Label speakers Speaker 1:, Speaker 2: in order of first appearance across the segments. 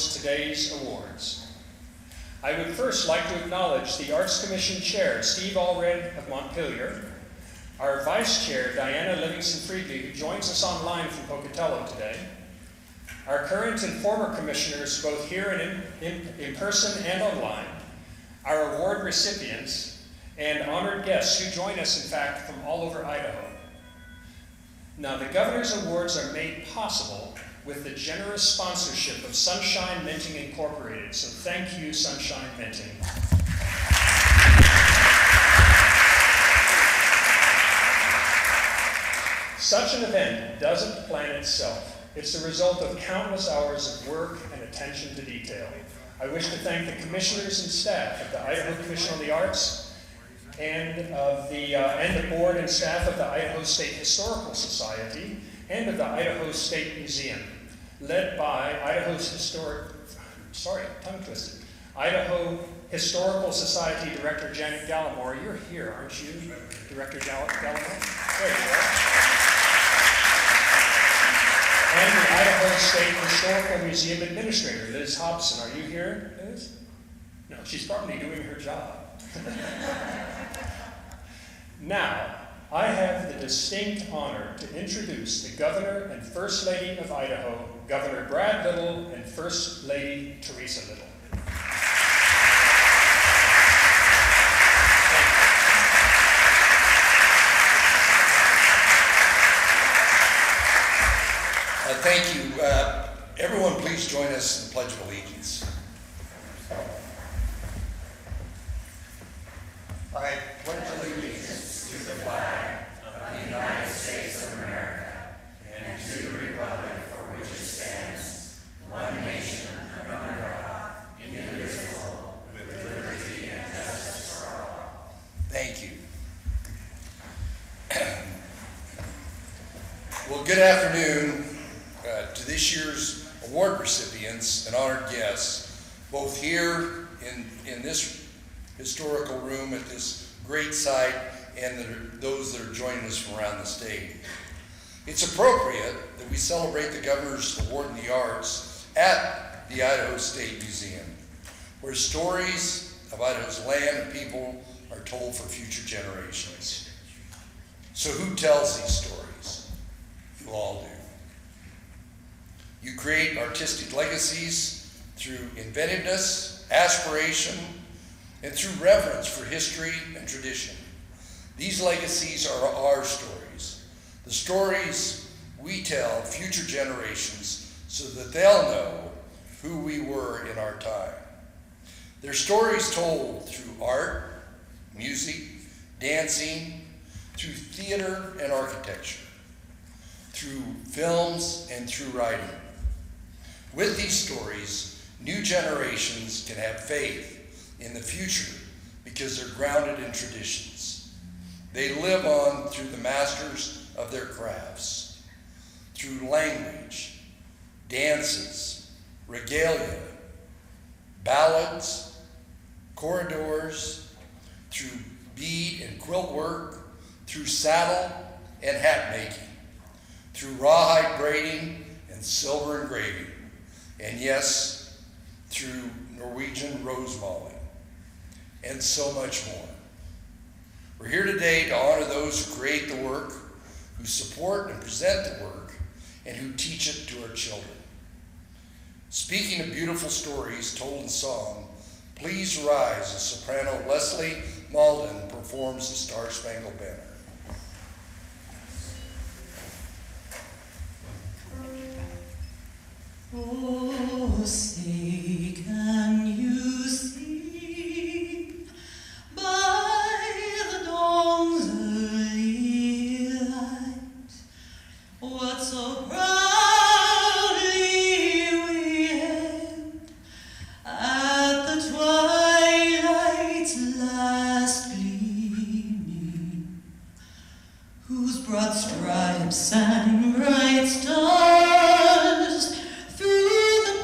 Speaker 1: host today's awards. I would first like to acknowledge the Arts Commission Chair, Steve Allred of Montpelier, our Vice Chair, Diana Livingston-Friedley, who joins us online from Pocatello today, our current and former commissioners, both here and in person and online, our award recipients, and honored guests who join us, in fact, from all over Idaho. Now, the Governor's Awards are made possible with the generous sponsorship of Sunshine Minting Incorporated, so thank you, Sunshine Minting. Such an event doesn't plan itself. It's the result of countless hours of work and attention to detail. I wish to thank the commissioners and staff of the Idaho Commission on the Arts and the board and staff of the Idaho State Historical Society and of the Idaho State Museum, led by Idaho Historical Society Director Janet Gallimore. You're here, aren't you, Director Gallimore? There you are. And the Idaho State Historical Museum Administrator, Liz Hobson. Are you here, Liz? No, she's probably doing her job. Now, I have the distinct honor to introduce the Governor and First Lady of Idaho, Governor Brad Little and First Lady Teresa Little.
Speaker 2: Thank you. Everyone, please join us in the Pledge of Allegiance. I pledge allegiance to the flag of the United States of America and to the republic for which it stands, one nation under God, indivisible, with liberty and justice for all. Thank you. Well, good afternoon. To this year's award recipients and honored guests, both here in this historical room at this great site and those that are joining us from around the state. It's appropriate that we celebrate the Governor's Award in the Arts at the Idaho State Museum, where stories of Idaho's land and people are told for future generations. So who tells these stories? You all do. You create artistic legacies through inventiveness, aspiration, and through reverence for history and tradition. These legacies are our stories, the stories we tell future generations so that they'll know who we were in our time. They're stories told through art, music, dancing, through theater and architecture, through films and through writing. With these stories, new generations can have faith in the future because they're grounded in traditions. They live on through the masters of their crafts, through language, dances, regalia, ballads, corridors, through bead and quilt work, through saddle and hat making, through rawhide braiding and silver engraving, and yes, through Norwegian rose mauling, and so much more. We're here today to honor those who create the work, who support and present the work, and who teach it to our children. Speaking of beautiful stories told in song, please rise as soprano Leslie Malden performs the Star-Spangled Banner.
Speaker 3: Oh, say, can you see by the dawn's early light what so proudly we hailed at the twilight's last gleaming, whose broad stripes and bright stars through the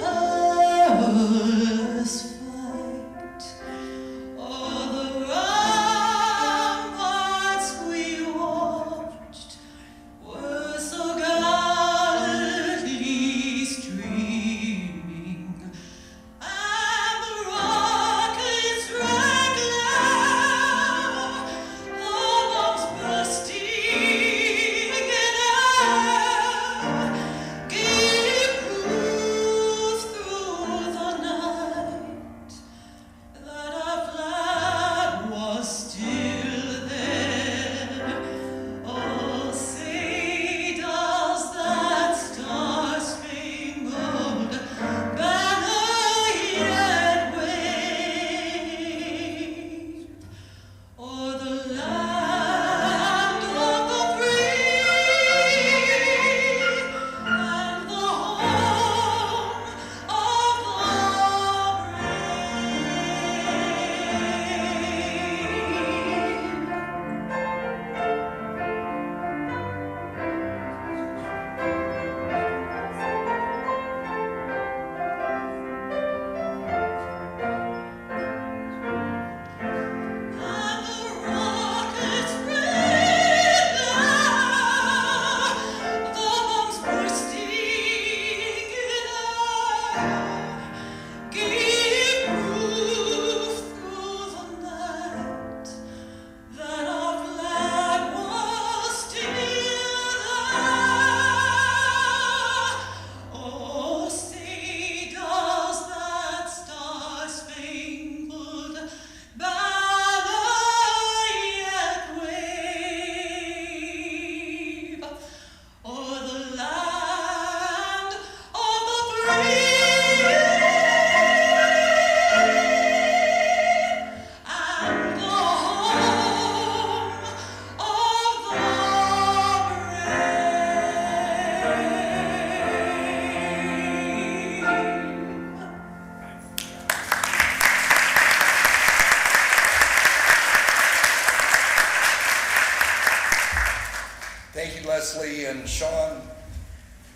Speaker 2: Leslie and Sean,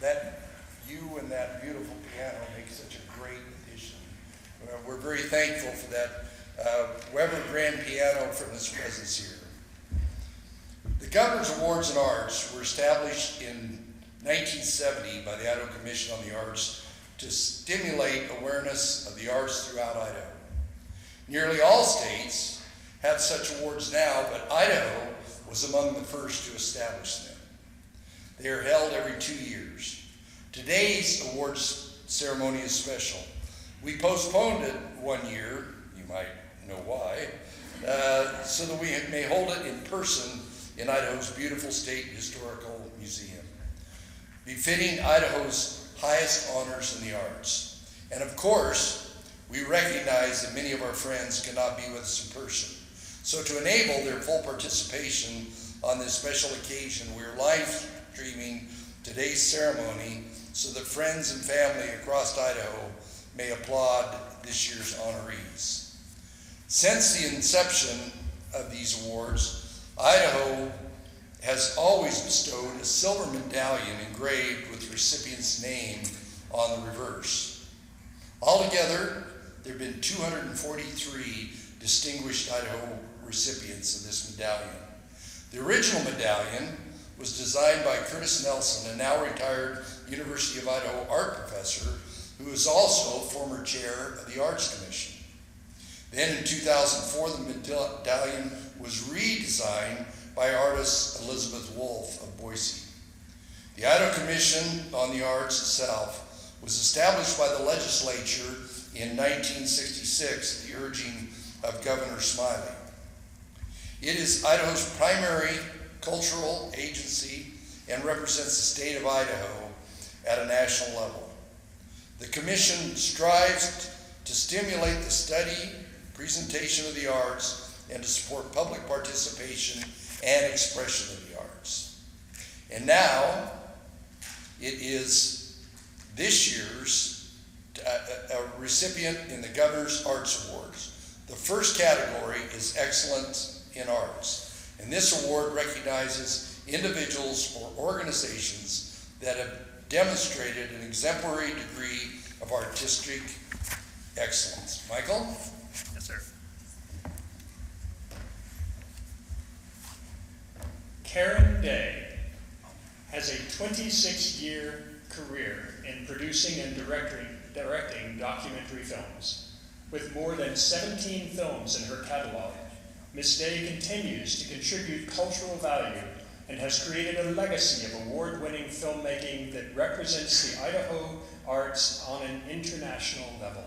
Speaker 2: that you and that beautiful piano make such a great addition. We're very thankful for that Weber grand piano from his presence here. The Governor's Awards in Arts were established in 1970 by the Idaho Commission on the Arts to stimulate awareness of the arts throughout Idaho. Nearly all states have such awards now, but Idaho was among the first to establish them. They are held every 2 years. Today's awards ceremony is special. We postponed it 1 year, you might know why, so that we may hold it in person in Idaho's beautiful State Historical Museum, befitting Idaho's highest honors in the arts. And of course, we recognize that many of our friends cannot be with us in person. So to enable their full participation on this special occasion, we're live streaming today's ceremony so that friends and family across Idaho may applaud this year's honorees. Since the inception of these awards, Idaho has always bestowed a silver medallion engraved with the recipient's name on the reverse. Altogether, there have been 243 distinguished Idaho recipients of this medallion. The original medallion was designed by Curtis Nelson, a now retired University of Idaho art professor who is also former chair of the Arts Commission. Then in 2004, the medallion was redesigned by artist Elizabeth Wolf of Boise. The Idaho Commission on the Arts itself was established by the legislature in 1966 at the urging of Governor Smiley. It is Idaho's primary cultural agency and represents the state of Idaho at a national level. The Commission strives to stimulate the study, presentation of the arts, and to support public participation and expression of the arts. And now, it is this year's a recipient in the Governor's Arts Awards. The first category is Excellence in Arts, and this award recognizes individuals or organizations that have demonstrated an exemplary degree of artistic excellence. Michael?
Speaker 1: Yes, sir. Karen Day has a 26-year career in producing and directing documentary films. With more than 17 films in her catalog, Ms. Day continues to contribute cultural value and has created a legacy of award-winning filmmaking that represents the Idaho arts on an international level.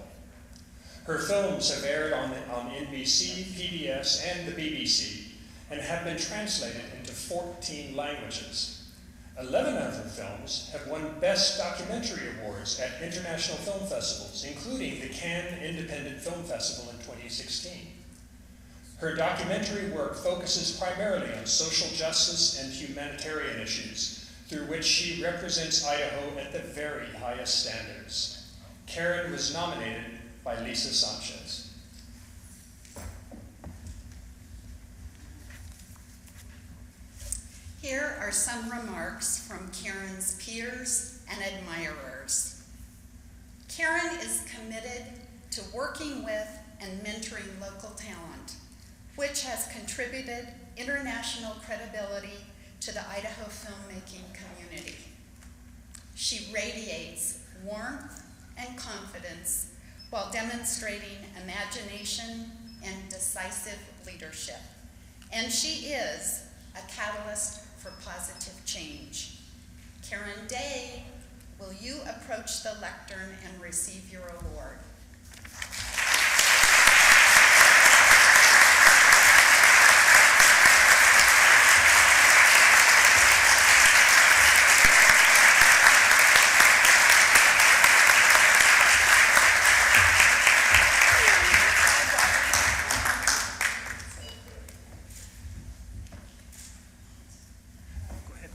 Speaker 1: Her films have aired on NBC, PBS, and the BBC, and have been translated into 14 languages. 11 of her films have won Best Documentary Awards at international film festivals, including the Cannes Independent Film Festival in 2016. Her documentary work focuses primarily on social justice and humanitarian issues, through which she represents Idaho at the very highest standards. Karen was nominated by Lisa Sanchez.
Speaker 4: Here are some remarks from Karen's peers and admirers. Karen is committed to working with and mentoring local talent, which has contributed international credibility to the Idaho filmmaking community. She radiates warmth and confidence while demonstrating imagination and decisive leadership. And she is a catalyst for positive change. Karen Day, will you approach the lectern and receive your award?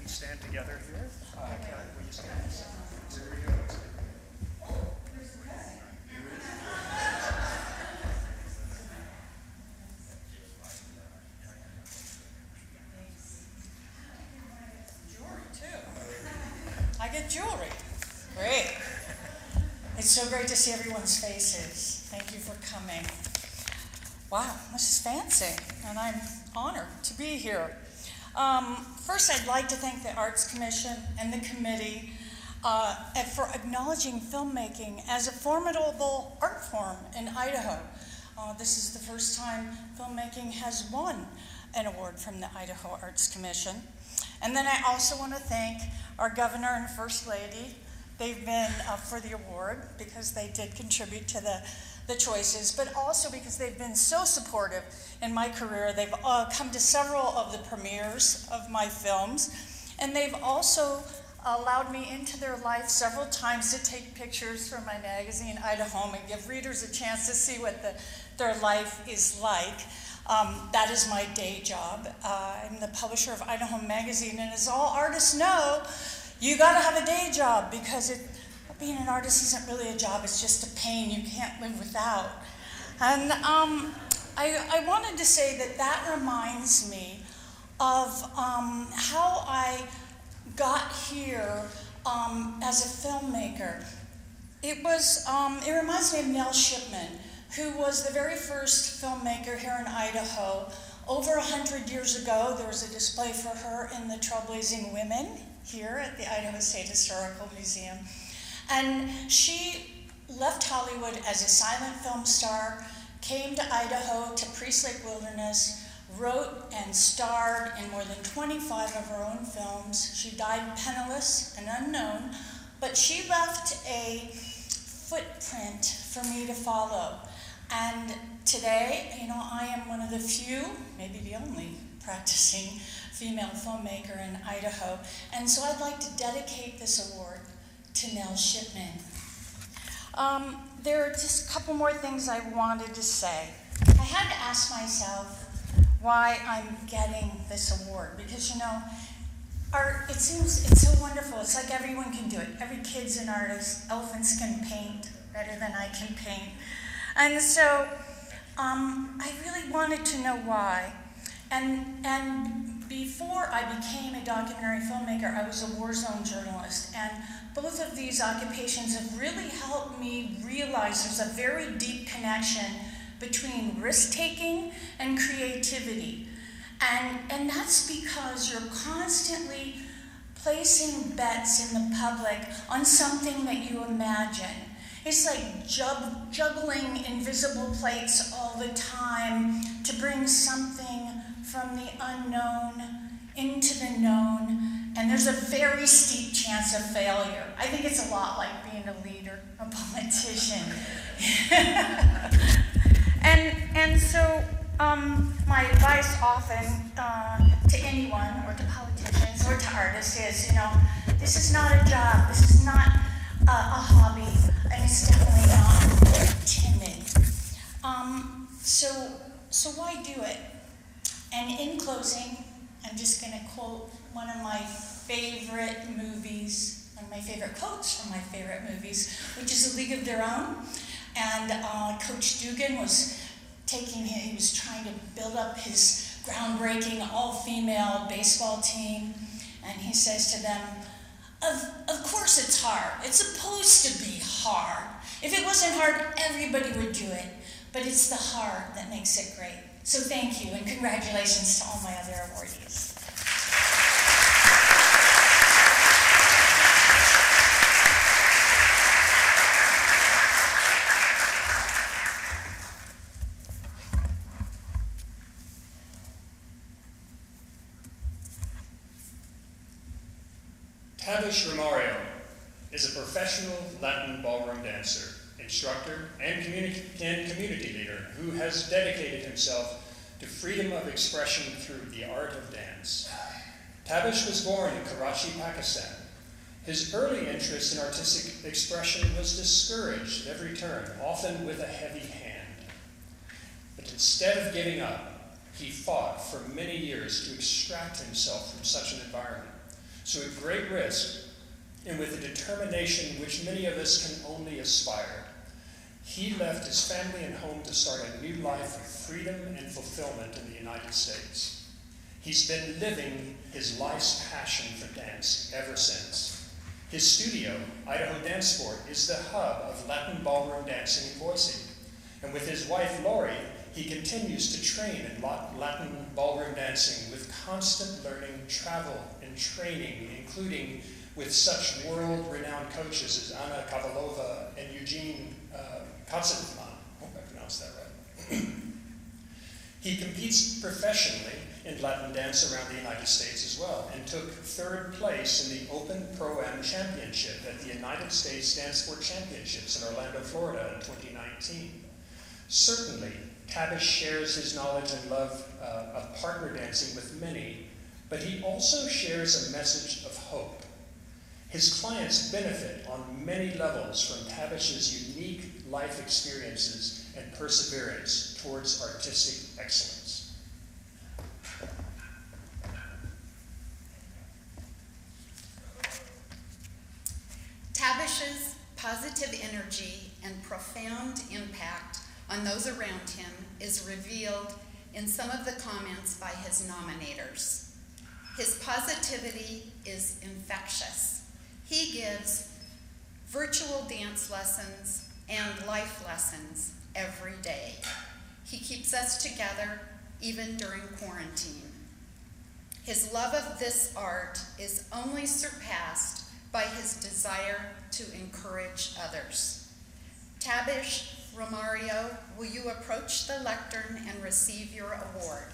Speaker 1: Stand together here. Karen, will you stand?
Speaker 4: George.
Speaker 3: of jewelry. Great. It's so great to see everyone's faces. Thank you for coming. Wow, this is fancy, and I'm honored to be here. First, I'd like to thank the Arts Commission and the committee for acknowledging filmmaking as a formidable art form in Idaho. This is the first time filmmaking has won an award from the Idaho Arts Commission. And then I also want to thank our governor and first lady. They've been up for the award because they did contribute to the choices, but also because they've been so supportive in my career. They've come to several of the premieres of my films, and they've also allowed me into their life several times to take pictures for my magazine, Idaho, and give readers a chance to see what their life is like. That is my day job. I'm the publisher of Idaho Magazine, and as all artists know, you gotta have a day job because being an artist isn't really a job, it's just a pain you can't live without. And I wanted to say that reminds me of how I got here as a filmmaker. It reminds me of Nell Shipman, who was the very first filmmaker here in Idaho. Over 100 years ago, there was a display for her in the Trailblazing Women here at the Idaho State Historical Museum. And she left Hollywood as a silent film star, came to Idaho to Priest Lake Wilderness, wrote and starred in more than 25 of her own films. She died penniless and unknown, but she left a footprint for me to follow. And today, I am one of the few, maybe the only, practicing female filmmaker in Idaho. And so I'd like to dedicate this award to Nell Shipman. There are just a couple more things I wanted to say. I had to ask myself why I'm getting this award, because art, it seems it's so wonderful. It's like everyone can do it. Every kid's an artist. Elephants can paint better than I can paint. And so I really wanted to know why. And before I became a documentary filmmaker, I was a war zone journalist. And both of these occupations have really helped me realize there's a very deep connection between risk-taking and creativity. And that's because you're constantly placing bets in the public on something that you imagine. It's like juggling invisible plates all the time to bring something from the unknown into the known, and there's a very steep chance of failure. I think it's a lot like being a leader, a politician. And so my advice often to anyone, or to politicians, or to artists is, this is not a job, this is not a hobby, and it's definitely not timid. So why do it? And in closing, I'm just going to quote one of my favorite movies, one of my favorite quotes from my favorite movies, which is A League of Their Own. And Coach Dugan was he was trying to build up his groundbreaking all-female baseball team, and he says to them, Of course it's hard. It's supposed to be hard. If it wasn't hard, everybody would do it. But it's the hard that makes it great. So thank you, and congratulations to all my other awardees.
Speaker 1: Tavish Romario is a professional Latin ballroom dancer, instructor, and community leader who has dedicated himself to freedom of expression through the art of dance. Tavish was born in Karachi, Pakistan. His early interest in artistic expression was discouraged at every turn, often with a heavy hand. But instead of giving up, he fought for many years to extract himself from such an environment. So at great risk, and with a determination which many of us can only aspire, he left his family and home to start a new life of freedom and fulfillment in the United States. He's been living his life's passion for dance ever since. His studio, Idaho Dance Sport, is the hub of Latin ballroom dancing in Boise. And with his wife, Lori, he continues to train in Latin ballroom dancing with constant learning, travel, and training, including with such world-renowned coaches as Anna Kavalova and Eugene Katsevman. I hope I pronounced that right. He competes professionally in Latin dance around the United States as well, and took third place in the Open Pro-Am Championship at the United States Dance Sport Championships in Orlando, Florida in 2019. Certainly, Tabish shares his knowledge and love of partner dancing with many, but he also shares a message of hope. His clients benefit on many levels from Tabish's unique life experiences and perseverance towards artistic excellence.
Speaker 4: Tabish's positive energy and profound impact on those around him is revealed in some of the comments by his nominators. His positivity is infectious. He gives virtual dance lessons and life lessons every day. He keeps us together even during quarantine. His love of this art is only surpassed by his desire to encourage others. Tabish Romario, will you approach the lectern and receive your award?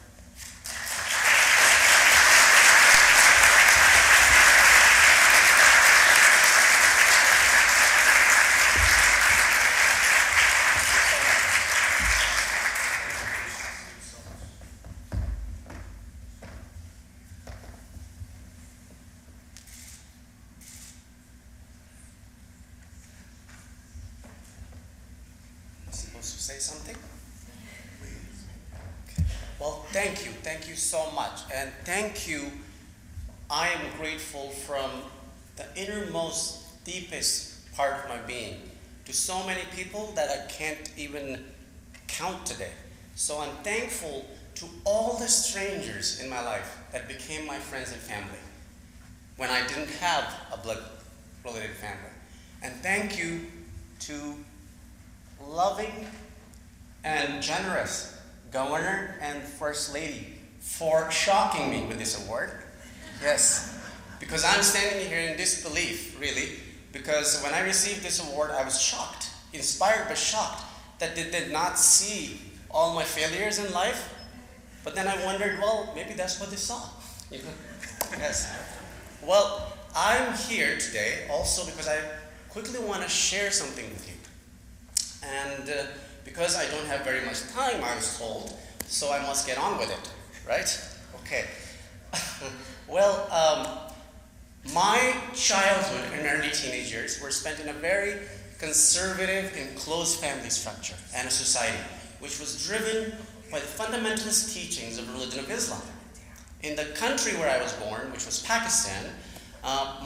Speaker 5: To say something? Okay. Well, thank you so much, and thank you. I am grateful from the innermost, deepest part of my being to so many people that I can't even count today. So I'm thankful to all the strangers in my life that became my friends and family when I didn't have a blood-related family. And thank you to loving and generous Governor and First Lady for shocking me with this award. Yes, because I'm standing here in disbelief, really, because when I received this award, I was shocked, inspired but shocked that they did not see all my failures in life. But then I wondered, well, maybe that's what they saw. Yes. Well, I'm here today also because I quickly want to share something with you. And because I don't have very much time, I was told, so I must get on with it, right? Okay. Well, my childhood and early teenage years were spent in a very conservative and closed family structure and a society which was driven by the fundamentalist teachings of the religion of Islam. In the country where I was born, which was Pakistan,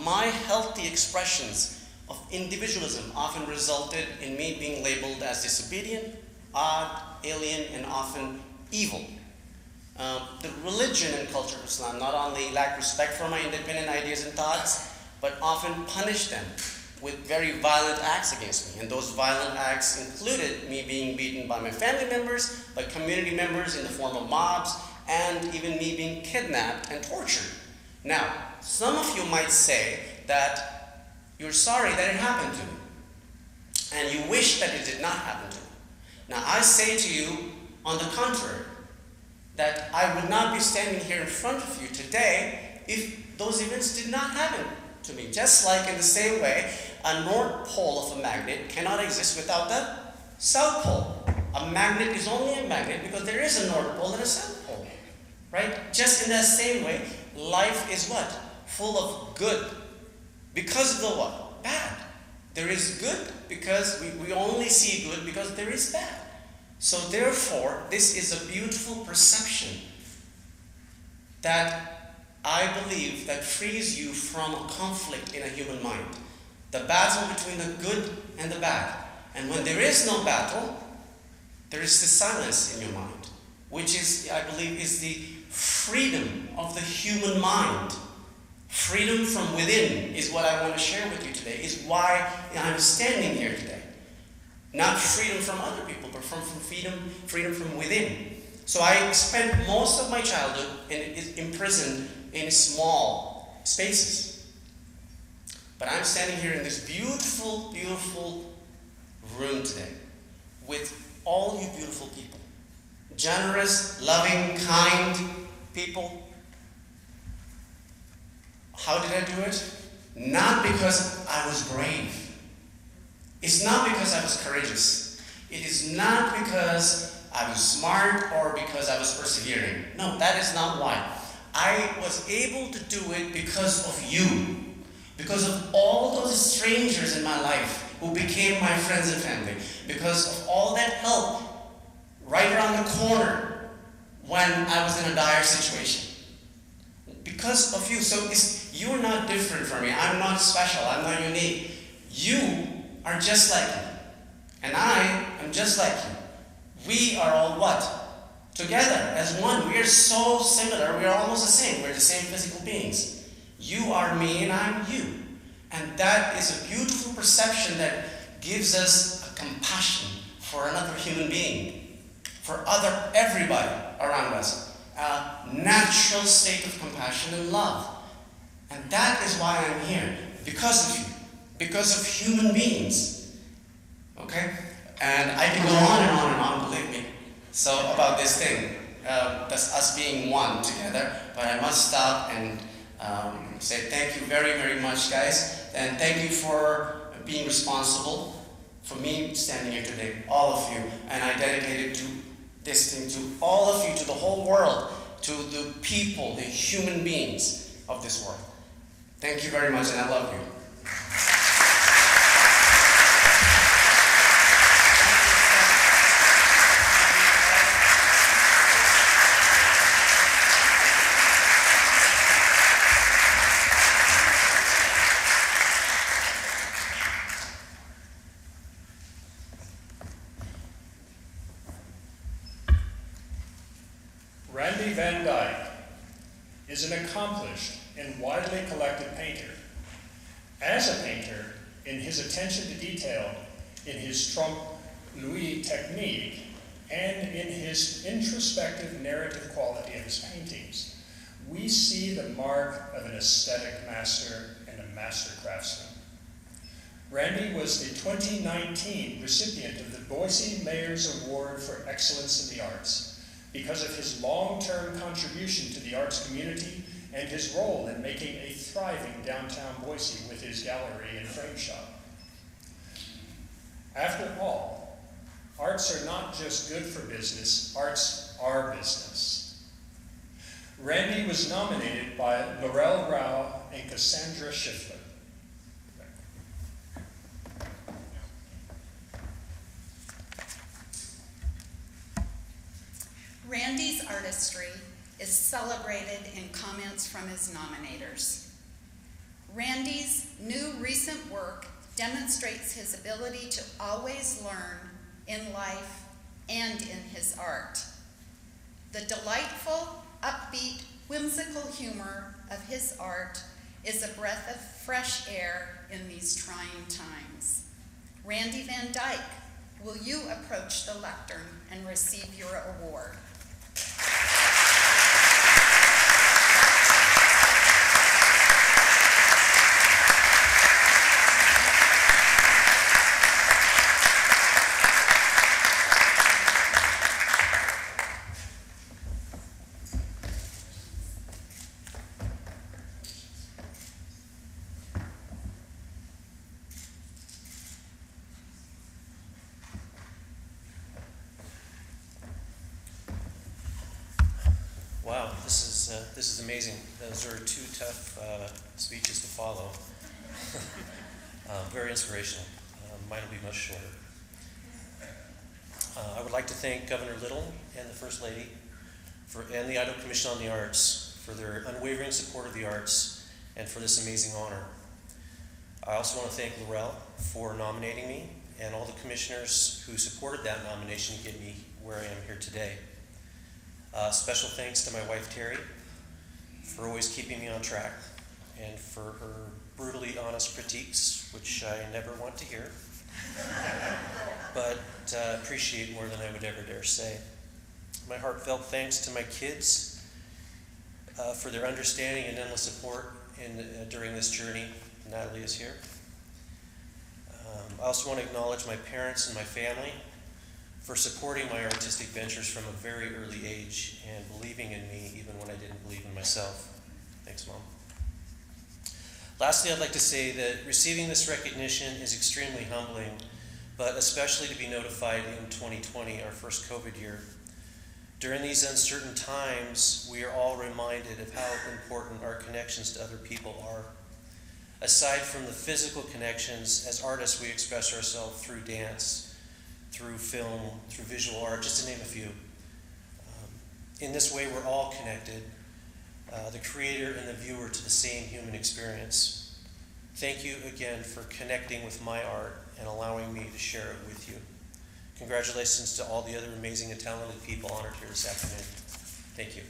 Speaker 5: my healthy expressions of individualism often resulted in me being labeled as disobedient, odd, alien, and often evil. The religion and culture of Islam not only lacked respect for my independent ideas and thoughts, but often punished them with very violent acts against me. And those violent acts included me being beaten by my family members, by community members in the form of mobs, and even me being kidnapped and tortured. Now, some of you might say that you're sorry that it happened to me, and you wish that it did not happen to me. Now, I say to you, on the contrary, that I would not be standing here in front of you today if those events did not happen to me. Just like in the same way, a north pole of a magnet cannot exist without the south pole. A magnet is only a magnet because there is a north pole and a south pole, right? Just in that same way, life is what? Full of good. Because of the what? Bad. There is good because we only see good because there is bad. So therefore, this is a beautiful perception that I believe that frees you from a conflict in a human mind. The battle between the good and the bad. And when there is no battle, there is the silence in your mind, which is, I believe, is the freedom of the human mind Freedom from within is what I want to share with you today, is why I'm standing here today. Not freedom from other people, but from freedom from within. So I spent most of my childhood imprisoned in small spaces. But I'm standing here in this beautiful, beautiful room today with all you beautiful people. Generous, loving, kind people. How did I do it? Not because I was brave. It's not because I was courageous. It is not because I was smart or because I was persevering. No, that is not why. I was able to do it because of you. Because of all those strangers in my life who became my friends and family. Because of all that help right around the corner when I was in a dire situation. Because of you. So you're not different from me. I'm not special. I'm not unique. You are just like me. And I am just like you. We are all what? Together as one. We are so similar. We are almost the same. We're the same physical beings. You are me and I'm you. And that is a beautiful perception that gives us a compassion for another human being. For everybody around us. A natural state of compassion and love. And that is why I'm here. Because of you. Because of human beings. Okay? And I can go on and on and on, believe me. So about this thing. That's us being one together. But I must stop and say thank you very, very much, guys. And thank you for being responsible for me standing here today. All of you. And I dedicated to this thing to all of you, to the whole world, to the people, the human beings of this world. Thank you very much, and I love you.
Speaker 1: Randy Van Dyke is an accomplished and widely collected painter. As a painter, in his attention to detail, in his trompe-l'oeil technique, and in his introspective narrative quality of his paintings, we see the mark of an aesthetic master and a master craftsman. Randy was the 2019 recipient of the Boise Mayor's Award for Excellence in the Arts because of his long-term contribution to the arts community and his role in making a thriving downtown Boise with his gallery and frame shop. After all, arts are not just good for business, arts are business. Randy was nominated by Laurel Rao and Cassandra Schiffler.
Speaker 4: Randy's artistry is celebrated in comments from his nominators. Randy's new recent work demonstrates his ability to always learn in life and in his art. The delightful, upbeat, whimsical humor of his art is a breath of fresh air in these trying times. Randy Van Dyke, will you approach the lectern and receive your award?
Speaker 6: Wow, this is amazing. Those are two tough speeches to follow. Very inspirational. Mine will be much shorter. I would like to thank Governor Little and the First Lady and the Idaho Commission on the Arts for their unwavering support of the arts and for this amazing honor. I also want to thank Laurel for nominating me and all the commissioners who supported that nomination to get me where I am here today. Special thanks to my wife Terry for always keeping me on track and for her brutally honest critiques, which I never want to hear, but appreciate more than I would ever dare say. My heartfelt thanks to my kids for their understanding and endless support during this journey. Natalie is here. I also want to acknowledge my parents and my family for supporting my artistic ventures from a very early age and believing in me even when I didn't believe in myself. Thanks, Mom. Lastly, I'd like to say that receiving this recognition is extremely humbling, but especially to be notified in 2020, our first COVID year. During these uncertain times, we are all reminded of how important our connections to other people are. Aside from the physical connections, as artists, we express ourselves through dance, through film, through visual art, just to name a few. In this way, we're all connected, the creator and the viewer, to the same human experience. Thank you again for connecting with my art and allowing me to share it with you. Congratulations to all the other amazing and talented people honored here this afternoon. Thank you.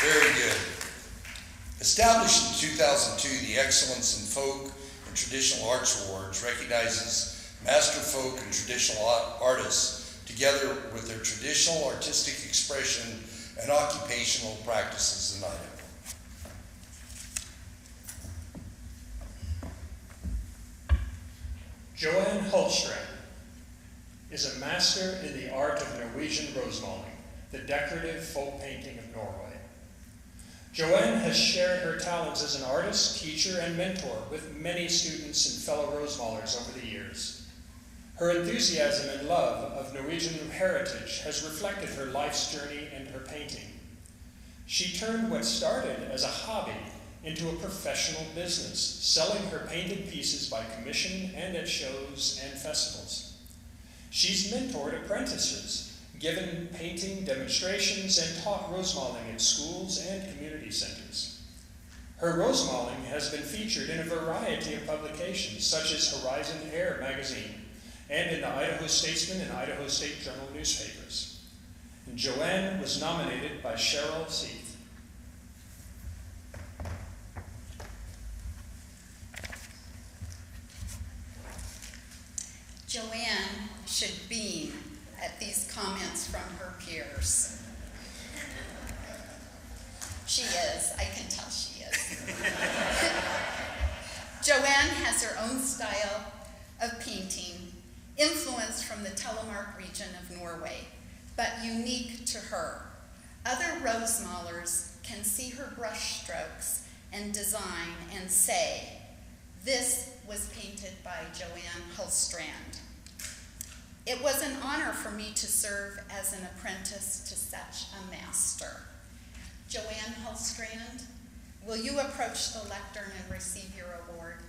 Speaker 2: Very good. Established in 2002, the Excellence in Folk and Traditional Arts Awards recognizes master folk and traditional artists together with their traditional artistic expression and occupational practices in Idaho.
Speaker 1: Joanne Hultstrand is a master in the art of Norwegian rosemalling, the decorative folk painting of Norway. Joanne has shared her talents as an artist, teacher, and mentor with many students and fellow rosemallers over the years. Her enthusiasm and love of Norwegian heritage has reflected her life's journey and her painting. She turned what started as a hobby into a professional business, selling her painted pieces by commission and at shows and festivals. She's mentored apprentices, given painting demonstrations, and taught rosemalling at schools and community centers. Her rosemalling has been featured in a variety of publications, such as Horizon Air magazine, and in the Idaho Statesman and Idaho State Journal newspapers. And Joanne was nominated by Cheryl Seath.
Speaker 4: Joanne should beam at these comments from her peers. She is, I can tell she is. Joanne has her own style of painting, influenced from the Telemark region of Norway, but unique to her. Other rosemalers can see her brush strokes and design and say, "This was painted by Joanne Hultstrand." It was an honor for me to serve as an apprentice to such a master. Joanne Hultstrand, will you approach the lectern and receive your award?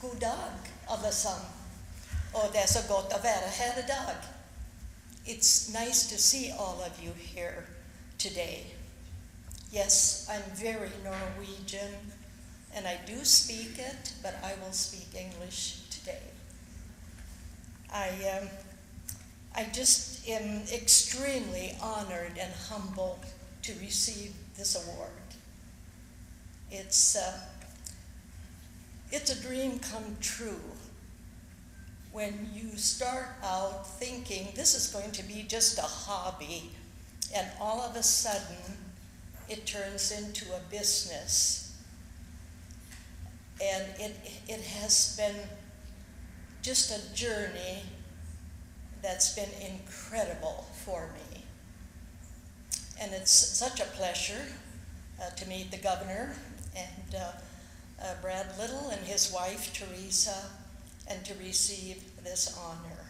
Speaker 7: God dag allesammans, och det är så gott att vara här idag. It's nice to see all of you here today. Yes, I'm very Norwegian, and I do speak it, but I will speak English today. I just am extremely honored and humbled to receive this award. It's a dream come true when you start out thinking this is going to be just a hobby, and all of a sudden it turns into a business. And it has been just a journey that's been incredible for me. And it's such a pleasure to meet the governor and Brad Little and his wife Teresa, and to receive this honor.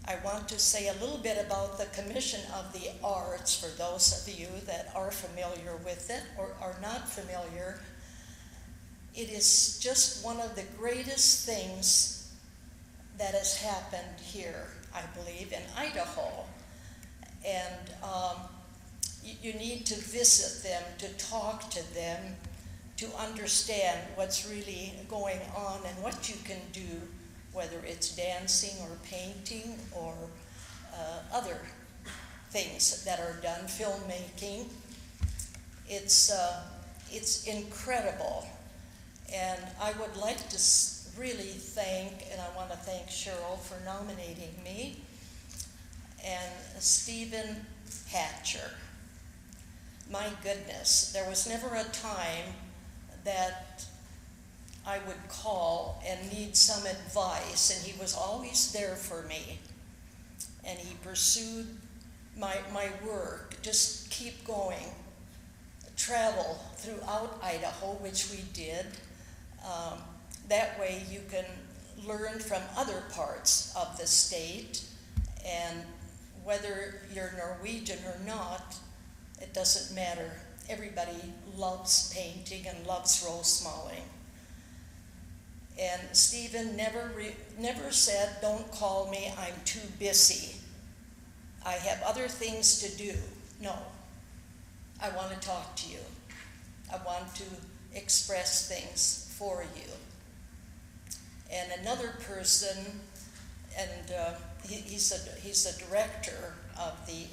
Speaker 7: I want to say a little bit about the Commission of the Arts for those of you that are familiar with it or are not familiar. It is just one of the greatest things that has happened here, I believe, in Idaho. And you need to visit them, to talk to them, to understand what's really going on and what you can do, whether it's dancing or painting or other things that are done, filmmaking. It's incredible. And I would like to really thank, and I want to thank Cheryl for nominating me, and Stephen Hatcher. My goodness, there was never a time that I would call and need some advice, and he was always there for me. And he pursued my work, just keep going, travel throughout Idaho, which we did. That way you can learn from other parts of the state, and whether you're Norwegian or not, it doesn't matter. Everybody loves painting and loves rose mauling. And Stephen never said, don't call me, I'm too busy. I have other things to do. No, I want to talk to you. I want to express things for you. And another person, and he's the director of the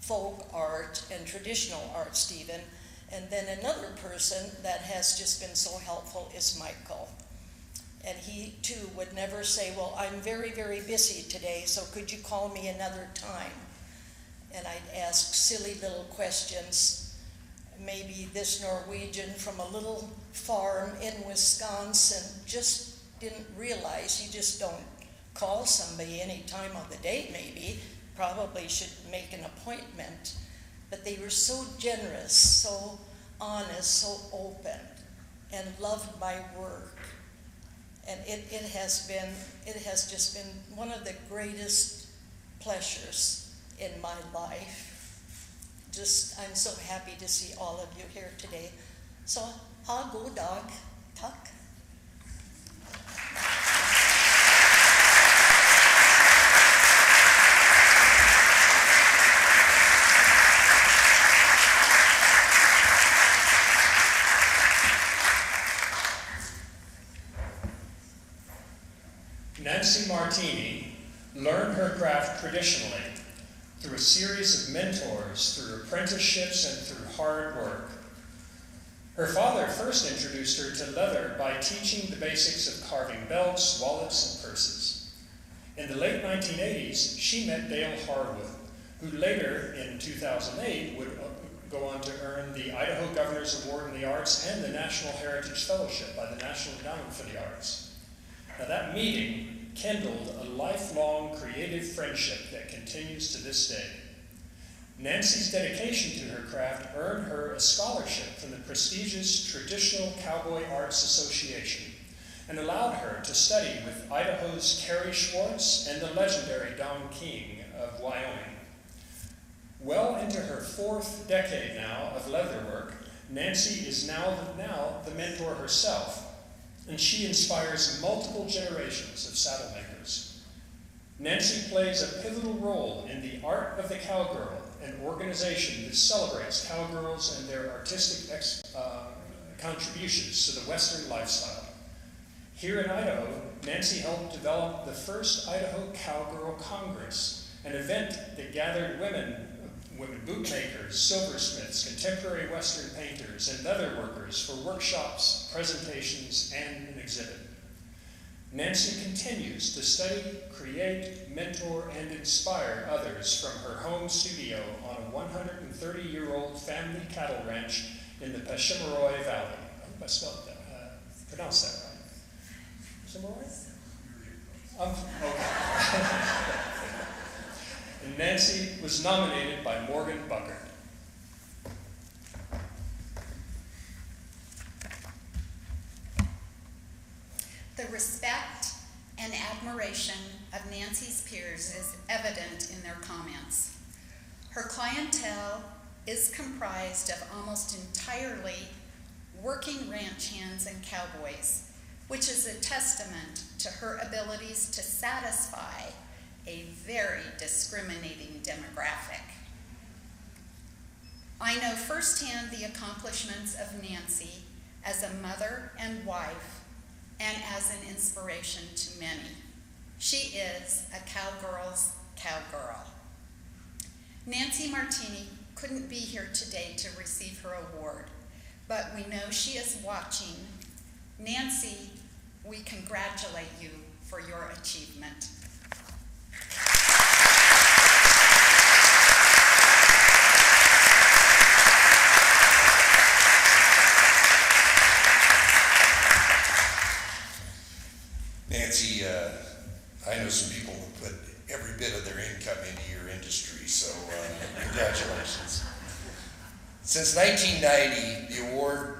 Speaker 7: folk art and traditional art, Stephen. And then another person that has just been so helpful is Michael. And he too would never say, well, I'm very, very busy today, so could you call me another time? And I'd ask silly little questions. Maybe this Norwegian from a little farm in Wisconsin just didn't realize you just don't call somebody any time of the day, maybe. Probably should make an appointment. But they were so generous, so honest, so open, and loved my work. And it has just been one of the greatest pleasures in my life. I'm so happy to see all of you here today. Så ha god dag. Tack.
Speaker 1: Nancy Martini learned her craft traditionally through a series of mentors, through apprenticeships, and through hard work. Her father first introduced her to leather by teaching the basics of carving belts, wallets, and purses. In the late 1980s, she met Dale Harwood, who later, in 2008, would go on to earn the Idaho Governor's Award in the Arts and the National Heritage Fellowship by the National Endowment for the Arts. Now, that meeting kindled a lifelong creative friendship that continues to this day. Nancy's dedication to her craft earned her a scholarship from the prestigious Traditional Cowboy Arts Association and allowed her to study with Idaho's Carrie Schwartz and the legendary Don King of Wyoming. Well into her fourth decade now of leatherwork, Nancy is now the mentor herself, and she inspires multiple generations of saddle makers. Nancy plays a pivotal role in the Art of the Cowgirl, an organization that celebrates cowgirls and their artistic contributions to the Western lifestyle. Here in Idaho, Nancy helped develop the first Idaho Cowgirl Congress, an event that gathered women bootmakers, silversmiths, contemporary Western painters, and leather workers for workshops, presentations, and an exhibit. Nancy continues to study, create, mentor, and inspire others from her home studio on a 130-year-old family cattle ranch in the Peshimoroi Valley. I hope I pronounced that right. Peshimoroi? Okay. And Nancy was nominated by Morgan Buckard.
Speaker 4: respect and admiration of Nancy's peers is evident in their comments. Her clientele is comprised of almost entirely working ranch hands and cowboys, which is a testament to her abilities to satisfy a very discriminating demographic. I know firsthand the accomplishments of Nancy as a mother and wife and as an inspiration to many. She is a cowgirl's cowgirl. Nancy Martini couldn't be here today to receive her award, but we know she is watching. Nancy, we congratulate you for your achievement.
Speaker 2: Nancy, I know some people who put every bit of their income into your industry, so congratulations. Since 1990, the award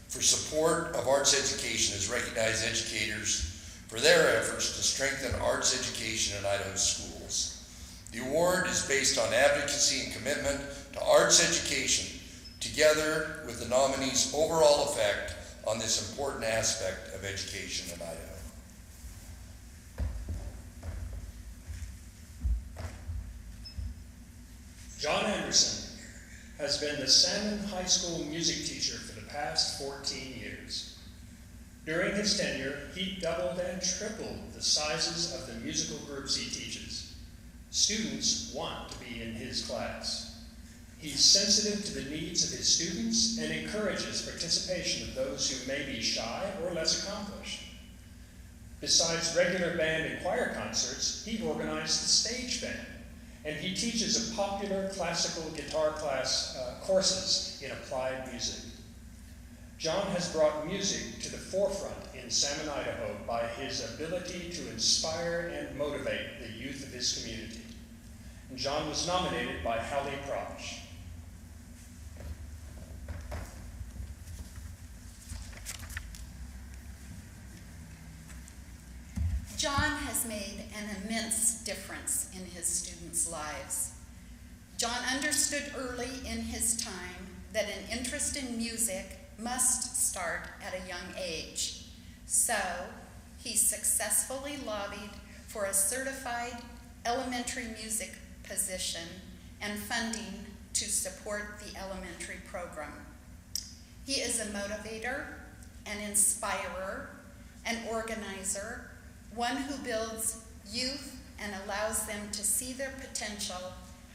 Speaker 2: for support of arts education has recognized educators for their efforts to strengthen arts education in Idaho schools. The award is based on advocacy and commitment to arts education, together with the nominee's overall effect on this important aspect of education in Idaho.
Speaker 1: John Anderson has been the Salmon High School music teacher for the past 14 years. During his tenure, he doubled and tripled the sizes of the musical groups he teaches. Students want to be in his class. He's sensitive to the needs of his students and encourages participation of those who may be shy or less accomplished. Besides regular band and choir concerts, he organized the stage band, and he teaches a popular classical guitar class courses in applied music. John has brought music to the forefront in Salmon, Idaho by his ability to inspire and motivate the youth of his community. And John was nominated by Hallie Proch.
Speaker 4: John has made an immense difference in his students' lives. John understood early in his time that an interest in music must start at a young age. So, he successfully lobbied for a certified elementary music position and funding to support the elementary program. He is a motivator, an inspirer, an organizer, one who builds youth and allows them to see their potential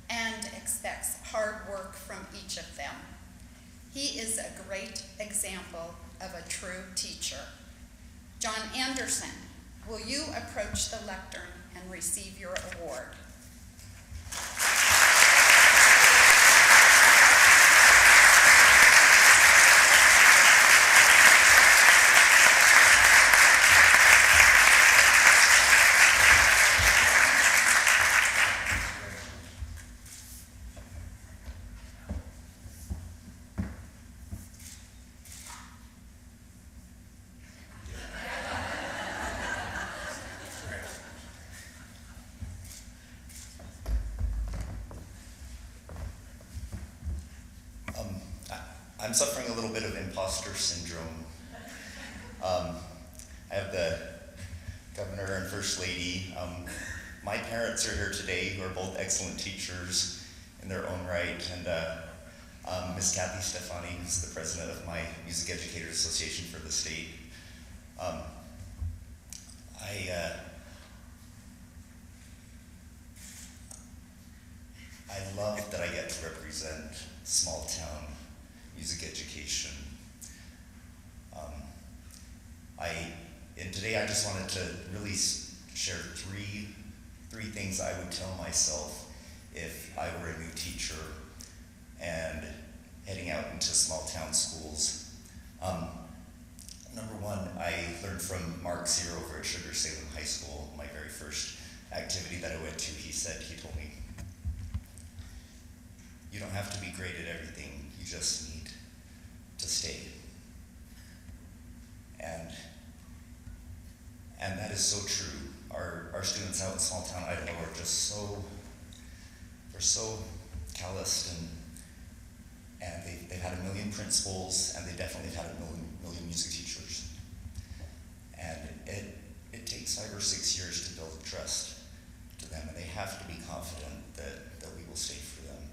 Speaker 4: and expects hard work from each of them. He is a great example of a true teacher. John Anderson, will you approach the lectern and receive your award?
Speaker 8: I'm suffering a little bit of imposter syndrome. I have the governor and first lady. My parents are here today, who are both excellent teachers in their own right, and Miss Kathy Stefani, who's the president of my Music Educators Association for the state. I love that I get to represent small town music education. And today I just wanted to really share three things I would tell myself if I were a new teacher and heading out into small town schools. Number one, I learned from Mark Sear over at Sugar Salem High School, my very first activity that I went to. He told me, you don't have to be great at everything, you just need to stay. And And that is so true. Our students out in small town Idaho are just they're so calloused, and they've had a million principals, and they definitely have had a million music teachers. And it takes 5 or 6 years to build trust to them, and they have to be confident that we will stay for them.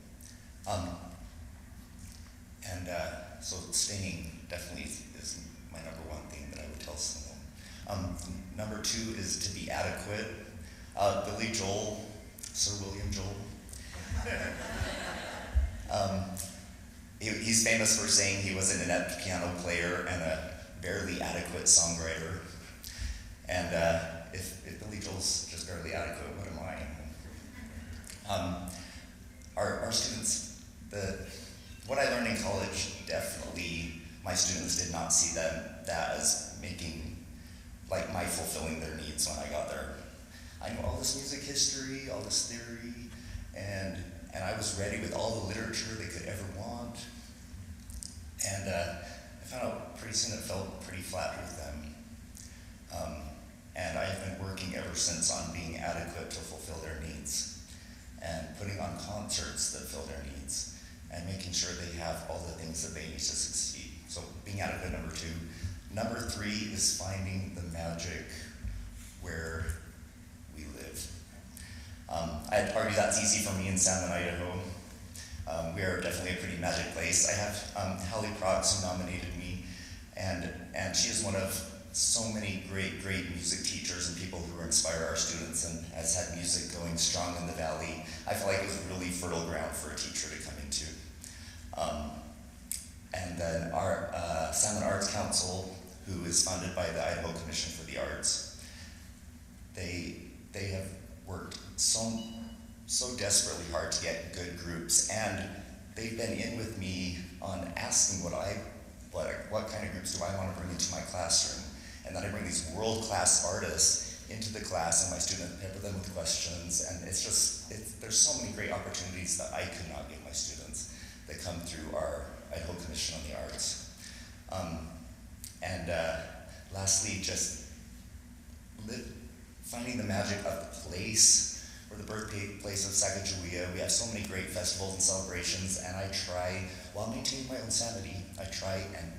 Speaker 8: So staying definitely is my number one thing that I would tell someone. Number 2 is to be adequate. Billy Joel, Sir William Joel, he's famous for saying he was an inept piano player and a barely adequate songwriter. And if Billy Joel's just barely adequate, what am I? Our students, what I learned in college, definitely my students did not see that as making, like, my fulfilling their needs when I got there. I know all this music history, all this theory, and I was ready with all the literature they could ever want. And I found out pretty soon it felt pretty flat with them. And I have been working ever since on being adequate to fulfill their needs, and putting on concerts that fill their needs, and making sure they have all the things that they need to succeed. So being adequate, number 2. Number 3 is finding the magic where we live. I'd argue that's easy for me in Salmon, Idaho. We are definitely a pretty magic place. I have Hallie Prox, who nominated me, and she is one of so many great music teachers and people who inspire our students, and has had music going strong in the Valley. I feel like it was really fertile ground for a teacher to come into. And then our Salmon Arts Council, who is funded by the Idaho Commission for the Arts, they have worked so desperately hard to get good groups, and they've been in with me on asking what kind of groups do I want to bring into my classroom. And then I bring these world-class artists into the class, and my students pepper them with questions, and there's so many great opportunities that I could not give my students that come through our Idaho Commission on the Arts. Lastly, just finding the magic of the place. We're the birthplace of Sacagawea. We have so many great festivals and celebrations, and I try, while maintaining my own sanity, I try and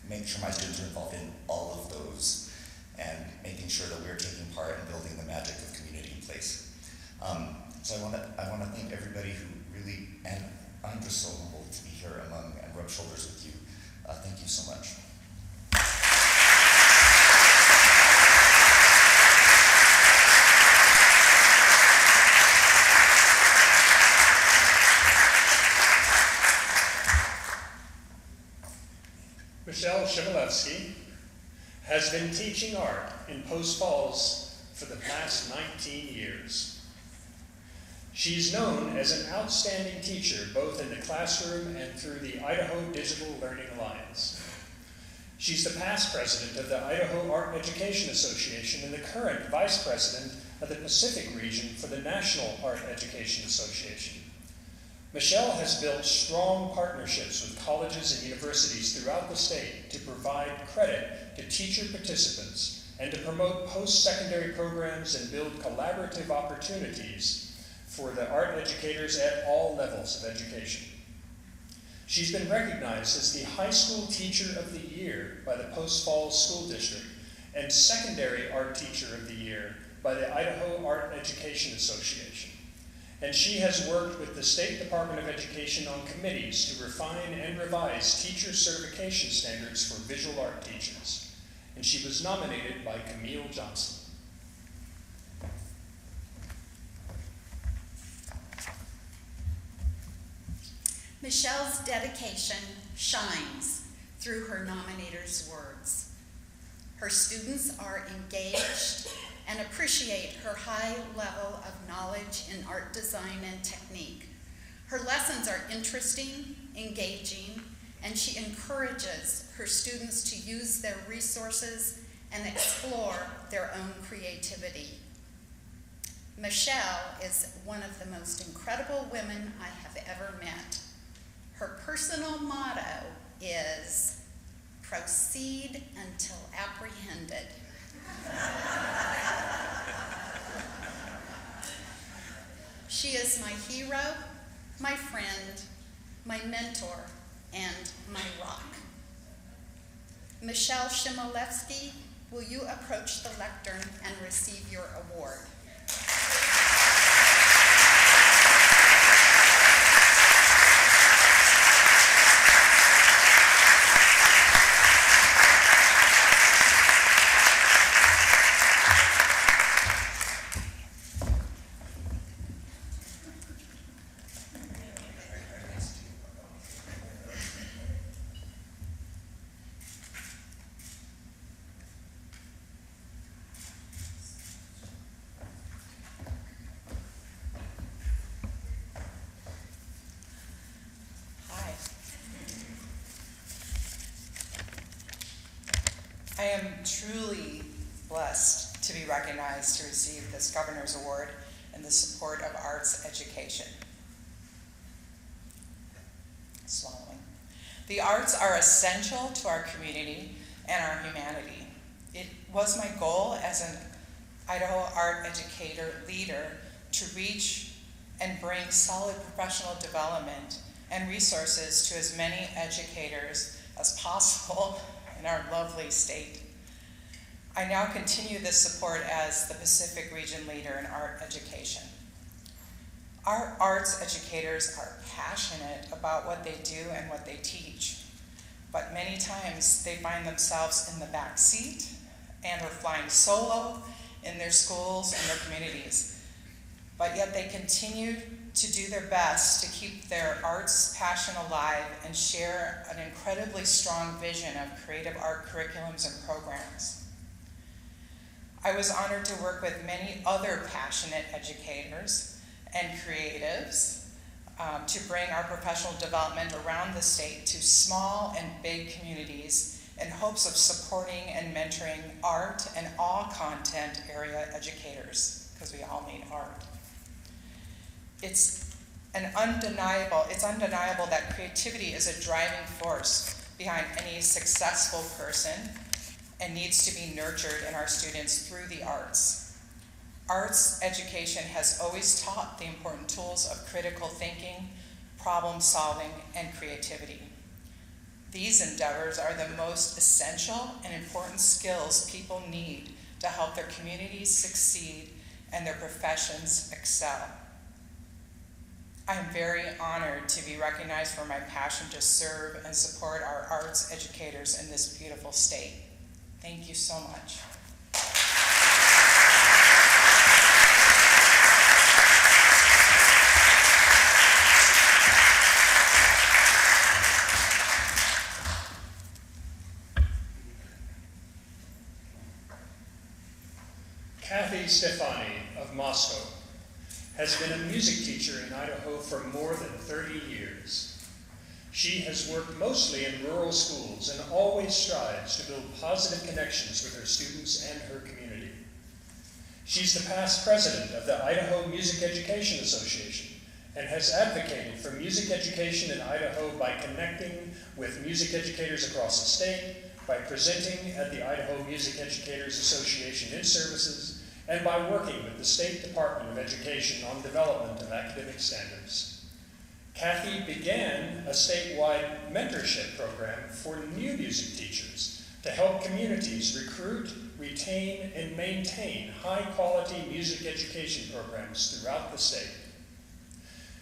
Speaker 8: make sure my students are involved in all of those, and making sure that we're taking part in building the magic of community in place. So I want to thank everybody who really, and I'm just so humbled to be here among and rub shoulders with you. Thank you so much.
Speaker 1: Michelle Shivalevsky has been teaching art in Post Falls for the past 19 years. She's known as an outstanding teacher, both in the classroom and through the Idaho Digital Learning Alliance. She's the past president of the Idaho Art Education Association and the current vice president of the Pacific region for the National Art Education Association. Michelle has built strong partnerships with colleges and universities throughout the state to provide credit to teacher participants and to promote post-secondary programs and build collaborative opportunities for the art educators at all levels of education. She's been recognized as the High School Teacher of the Year by the Post Falls School District and Secondary Art Teacher of the Year by the Idaho Art Education Association. And she has worked with the State Department of Education on committees to refine and revise teacher certification standards for visual art teachers. And she was nominated by Camille Johnson.
Speaker 4: Michelle's dedication shines through her nominator's words. Her students are engaged and appreciate her high level of knowledge in art design and technique. Her lessons are interesting, engaging, and she encourages her students to use their resources and explore their own creativity. Michelle is one of the most incredible women I have ever met. Her personal motto is, "Proceed until apprehended." She is my hero, my friend, my mentor, and my rock. Michelle Shimolevsky, will you approach the lectern and receive your award?
Speaker 9: I am truly blessed to be recognized to receive this Governor's Award in the support of arts education. Swallowing. The arts are essential to our community and our humanity. It was my goal as an Idaho art educator leader to reach and bring solid professional development and resources to as many educators as possible in our lovely state. I now continue this support as the Pacific Region Leader in Art Education. Our arts educators are passionate about what they do and what they teach, but many times they find themselves in the back seat and are flying solo in their schools and their communities. But yet they continue to do their best to keep their arts passion alive and share an incredibly strong vision of creative art curriculums and programs. I was honored to work with many other passionate educators and creatives to bring our professional development around the state to small and big communities in hopes of supporting and mentoring art and all content area educators, because we all need art. It's undeniable that creativity is a driving force behind any successful person and needs to be nurtured in our students through the arts. Arts education has always taught the important tools of critical thinking, problem solving, and creativity. These endeavors are the most essential and important skills people need to help their communities succeed and their professions excel. I am very honored to be recognized for my passion to serve and support our arts educators in this beautiful state. Thank you so much.
Speaker 1: Kathy Stefani of Moscow has been a music teacher in Idaho for more than 30 years. She has worked mostly in rural schools and always strives to build positive connections with her students and her community. She's the past president of the Idaho Music Education Association and has advocated for music education in Idaho by connecting with music educators across the state, by presenting at the Idaho Music Educators Association in-services, and by working with the State Department of Education on development of academic standards. Kathy began a statewide mentorship program for new music teachers to help communities recruit, retain, and maintain high-quality music education programs throughout the state.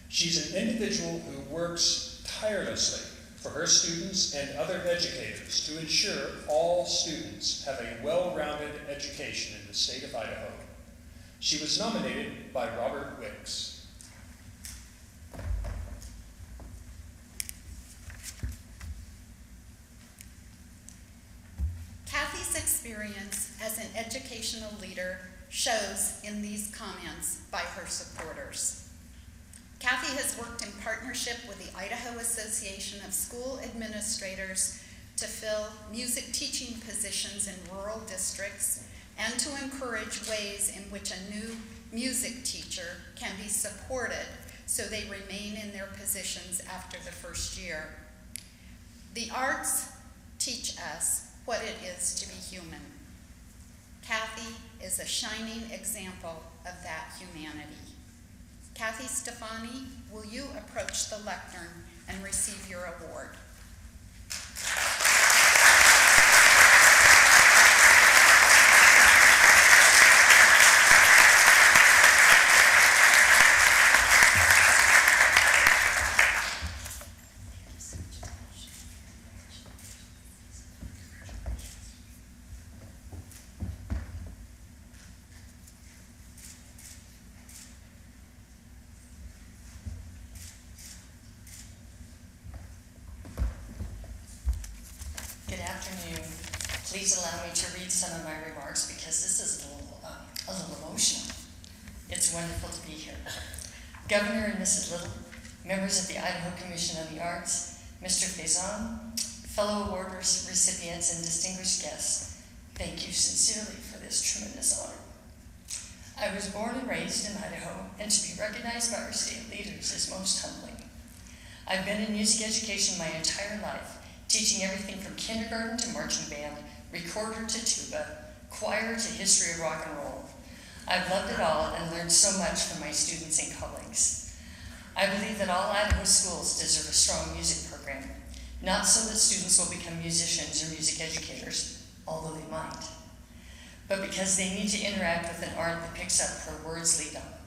Speaker 1: She's an individual who works tirelessly for her students and other educators to ensure all students have a well-rounded education in the state of Idaho. She was nominated by Robert Wicks.
Speaker 4: Kathy's experience as an educational leader shows in these comments by her supporters. Kathy has worked in partnership with the Idaho Association of School Administrators to fill music teaching positions in rural districts and to encourage ways in which a new music teacher can be supported so they remain in their positions after the first year. The arts teach us what it is to be human. Kathy is a shining example of that humanity. Kathy Stefani, will you approach the lectern and receive your award?
Speaker 10: Good afternoon. Please allow me to read some of my remarks because this is a little emotional. It's wonderful to be here. Governor and Mrs. Little, members of the Idaho Commission on the Arts, Mr. Faison, fellow award recipients and distinguished guests, thank you sincerely for this tremendous honor. I was born and raised in Idaho, and to be recognized by our state leaders is most humbling. I've been in music education my entire life, teaching everything from kindergarten to marching band, recorder to tuba, choir to history of rock and roll. I've loved it all and learned so much from my students and colleagues. I believe that all Idaho schools deserve a strong music program, not so that students will become musicians or music educators, although they might, but because they need to interact with an art that picks up where words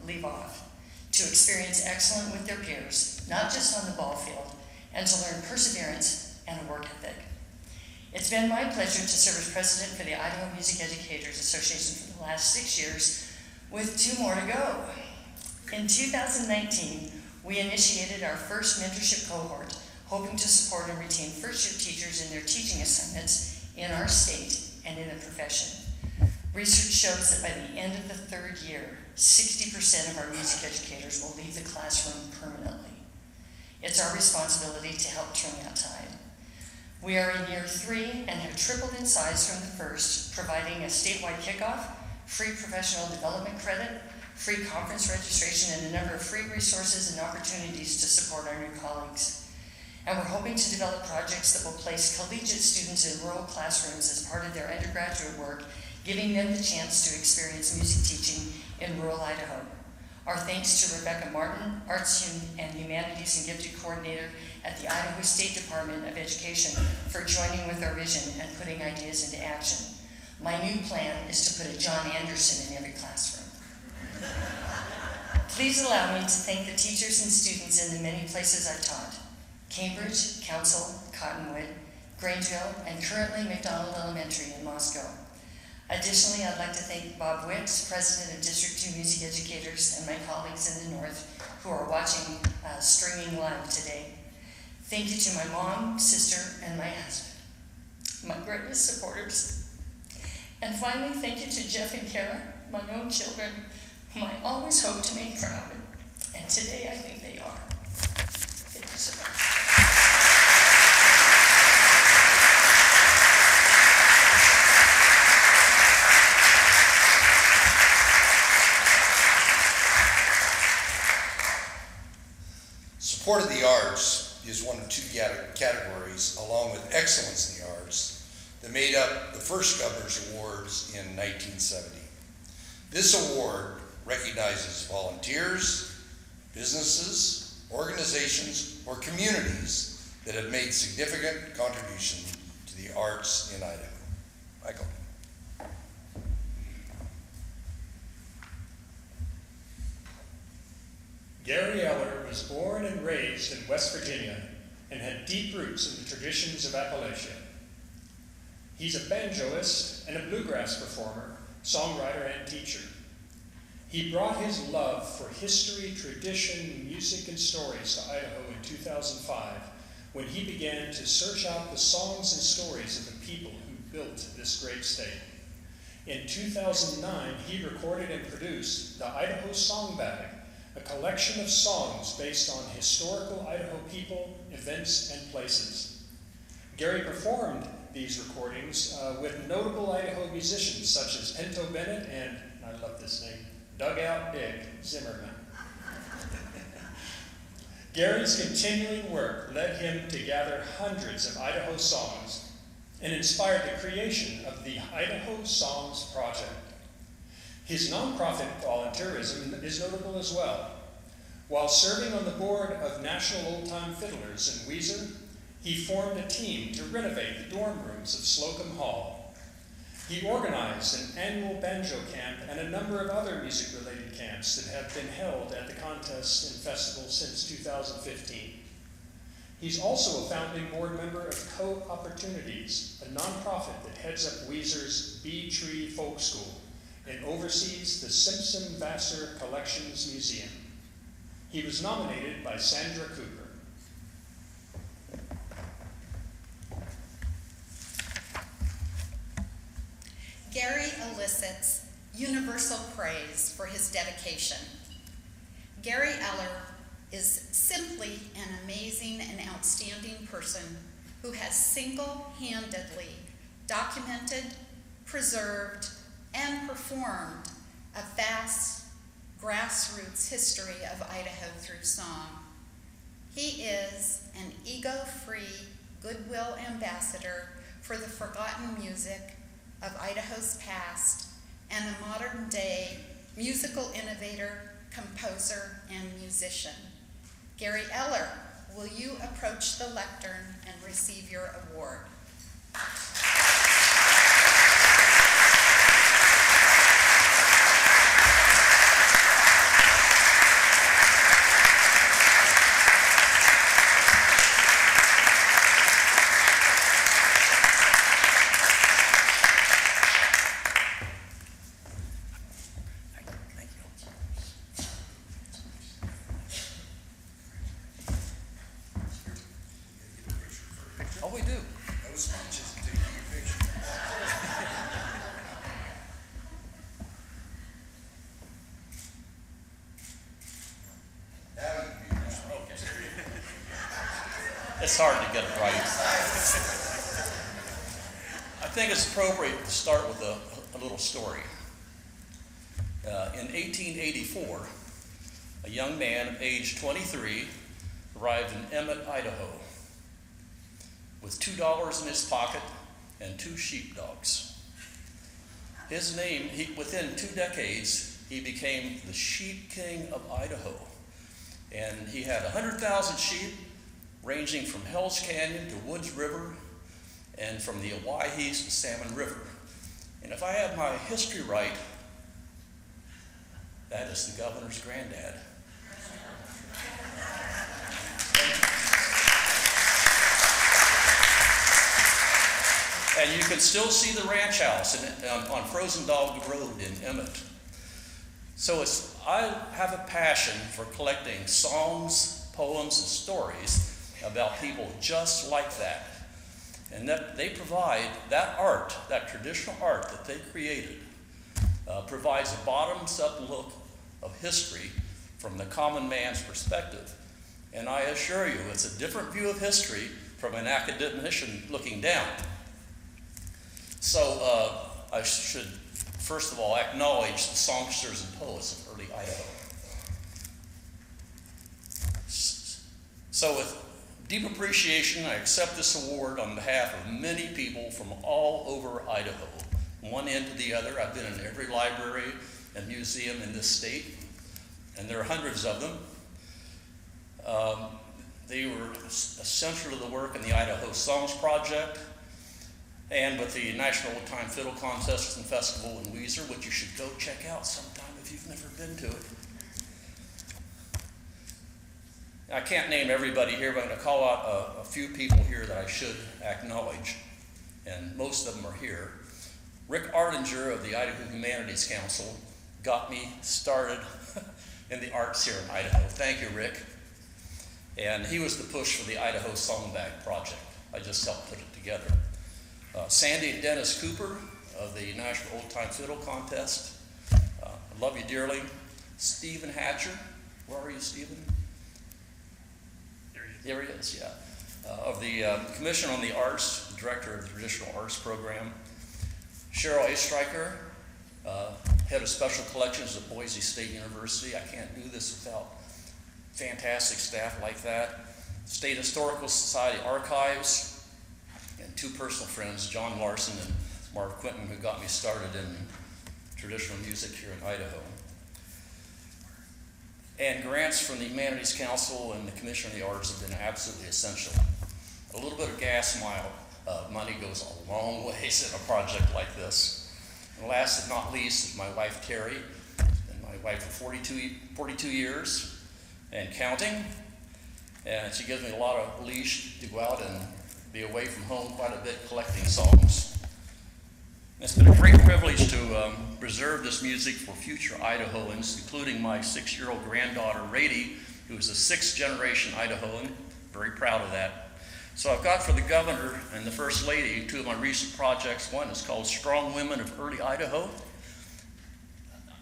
Speaker 10: leave off, to experience excellence with their peers, not just on the ball field, and to learn perseverance and a work ethic. It's been my pleasure to serve as president for the Idaho Music Educators Association for the last 6 years, with 2 more to go. In 2019, we initiated our first mentorship cohort, hoping to support and retain first-year teachers in their teaching assignments in our state and in the profession. Research shows that by the end of the 3rd year, 60% of our music educators will leave the classroom permanently. It's our responsibility to help turn that tide. We are in year 3 and have tripled in size from the first, providing a statewide kickoff, free professional development credit, free conference registration, and a number of free resources and opportunities to support our new colleagues. And we're hoping to develop projects that will place collegiate students in rural classrooms as part of their undergraduate work, giving them the chance to experience music teaching in rural Idaho. Our thanks to Rebecca Martin, Arts and Humanities and Gifted Coordinator at the Idaho State Department of Education, for joining with our vision and putting ideas into action. My new plan is to put a John Anderson in every classroom. Please allow me to thank the teachers and students in the many places I've taught: Cambridge, Council, Cottonwood, Grangeville, and currently McDonald Elementary in Moscow. Additionally, I'd like to thank Bob Wicks, President of District 2 Music Educators, and my colleagues in the North who are watching streaming live today. Thank you to my mom, sister, and my husband, my greatest supporters. And finally, thank you to Jeff and Kara, my own children, whom I always hope to make proud. And today I think they are. Thank you so much.
Speaker 2: Support of the arts is one of 2 categories, along with excellence in the arts, that made up the first Governor's Awards in 1970. This award recognizes volunteers, businesses, organizations, or communities that have made significant contribution to the arts in Idaho. Michael.
Speaker 1: Gary Eller was born and raised in West Virginia and had deep roots in the traditions of Appalachia. He's a banjoist and a bluegrass performer, songwriter, and teacher. He brought his love for history, tradition, music, and stories to Idaho in 2005 when he began to search out the songs and stories of the people who built this great state. In 2009, he recorded and produced the Idaho Song Bag, a collection of songs based on historical Idaho people, events, and places. Gary performed these recordings with notable Idaho musicians such as Pinto Bennett and, I love this name, Dugout Big Zimmerman. Gary's continuing work led him to gather hundreds of Idaho songs and inspired the creation of the Idaho Songs Project. His nonprofit volunteerism is notable as well. While serving on the board of National Old Time Fiddlers in Weiser, he formed a team to renovate the dorm rooms of Slocum Hall. He organized an annual banjo camp and a number of other music-related camps that have been held at the contests and festivals since 2015. He's also a founding board member of Co-Opportunities, a nonprofit that heads up Weiser's Bee Tree Folk School and oversees the Simpson-Vassar Collections Museum. He was nominated by Sandra Cooper.
Speaker 4: Gary elicits universal praise for his dedication. Gary Eller is simply an amazing and outstanding person who has single-handedly documented, preserved, and performed a vast grassroots history of Idaho through song. He is an ego-free goodwill ambassador for the forgotten music of Idaho's past and a modern-day musical innovator, composer, and musician. Gary Eller, will you approach the lectern and receive your award?
Speaker 2: Oh, we do. No speeches until you get your picture. Now you can do your speech.
Speaker 11: It's hard to get it right. I think it's appropriate to start with a little story. In 1884, a young man of age 23 arrived in Emmett, Idaho, with $2 in his pocket and 2 sheepdogs. His name, within 2 decades, he became the Sheep King of Idaho. And he had 100,000 sheep ranging from Hell's Canyon to Woods River and from the Owyhees to Salmon River. And if I have my history right, that is the governor's granddad. And you can still see the ranch house on Frozen Dog Road in Emmett. So I have a passion for collecting songs, poems, and stories about people just like that. And that they provide that art, that traditional art that they created, provides a bottoms-up look of history from the common man's perspective. And I assure you, it's a different view of history from an academician looking down. So I should, first of all, acknowledge the songsters and poets of early Idaho. So with deep appreciation, I accept this award on behalf of many people from all over Idaho, one end to the other. I've been in every library and museum in this state, and there are hundreds of them. They were essential to the work in the Idaho Songs Project, and with the National Old Time Fiddle Contest and Festival in Weiser, which you should go check out sometime if you've never been to it. I can't name everybody here, but I'm going to call out a few people here that I should acknowledge, and most of them are here. Rick Ardinger of the Idaho Humanities Council got me started in the arts here in Idaho. Thank you, Rick. And he was the push for the Idaho Songbag Project. I just helped put it together. Sandy and Dennis Cooper of the National Old Time Fiddle Contest. I love you dearly. Stephen Hatcher. Where are you, Stephen? There he is, yeah. Of the Commission on the Arts, Director of the Traditional Arts Program. Cheryl A. Stryker, Head of Special Collections at Boise State University. I can't do this without fantastic staff like that. State Historical Society Archives. and two personal friends, John Larson and Mark Quinton, who got me started in traditional music here in Idaho. And grants from the Humanities Council and the Commission of the Arts have been absolutely essential. A little bit of gas money goes a long ways in a project like this. And last but not least is my wife Terry, and my wife for 42 years and counting. And she gives me a lot of leash to go out and be away from home quite a bit collecting songs. It's been a great privilege to preserve this music for future Idahoans, including my 6-year-old granddaughter, Rady, who is a 6th generation Idahoan. Very proud of that. So I've got for the governor and the first lady 2 of my recent projects. One is called Strong Women of Early Idaho.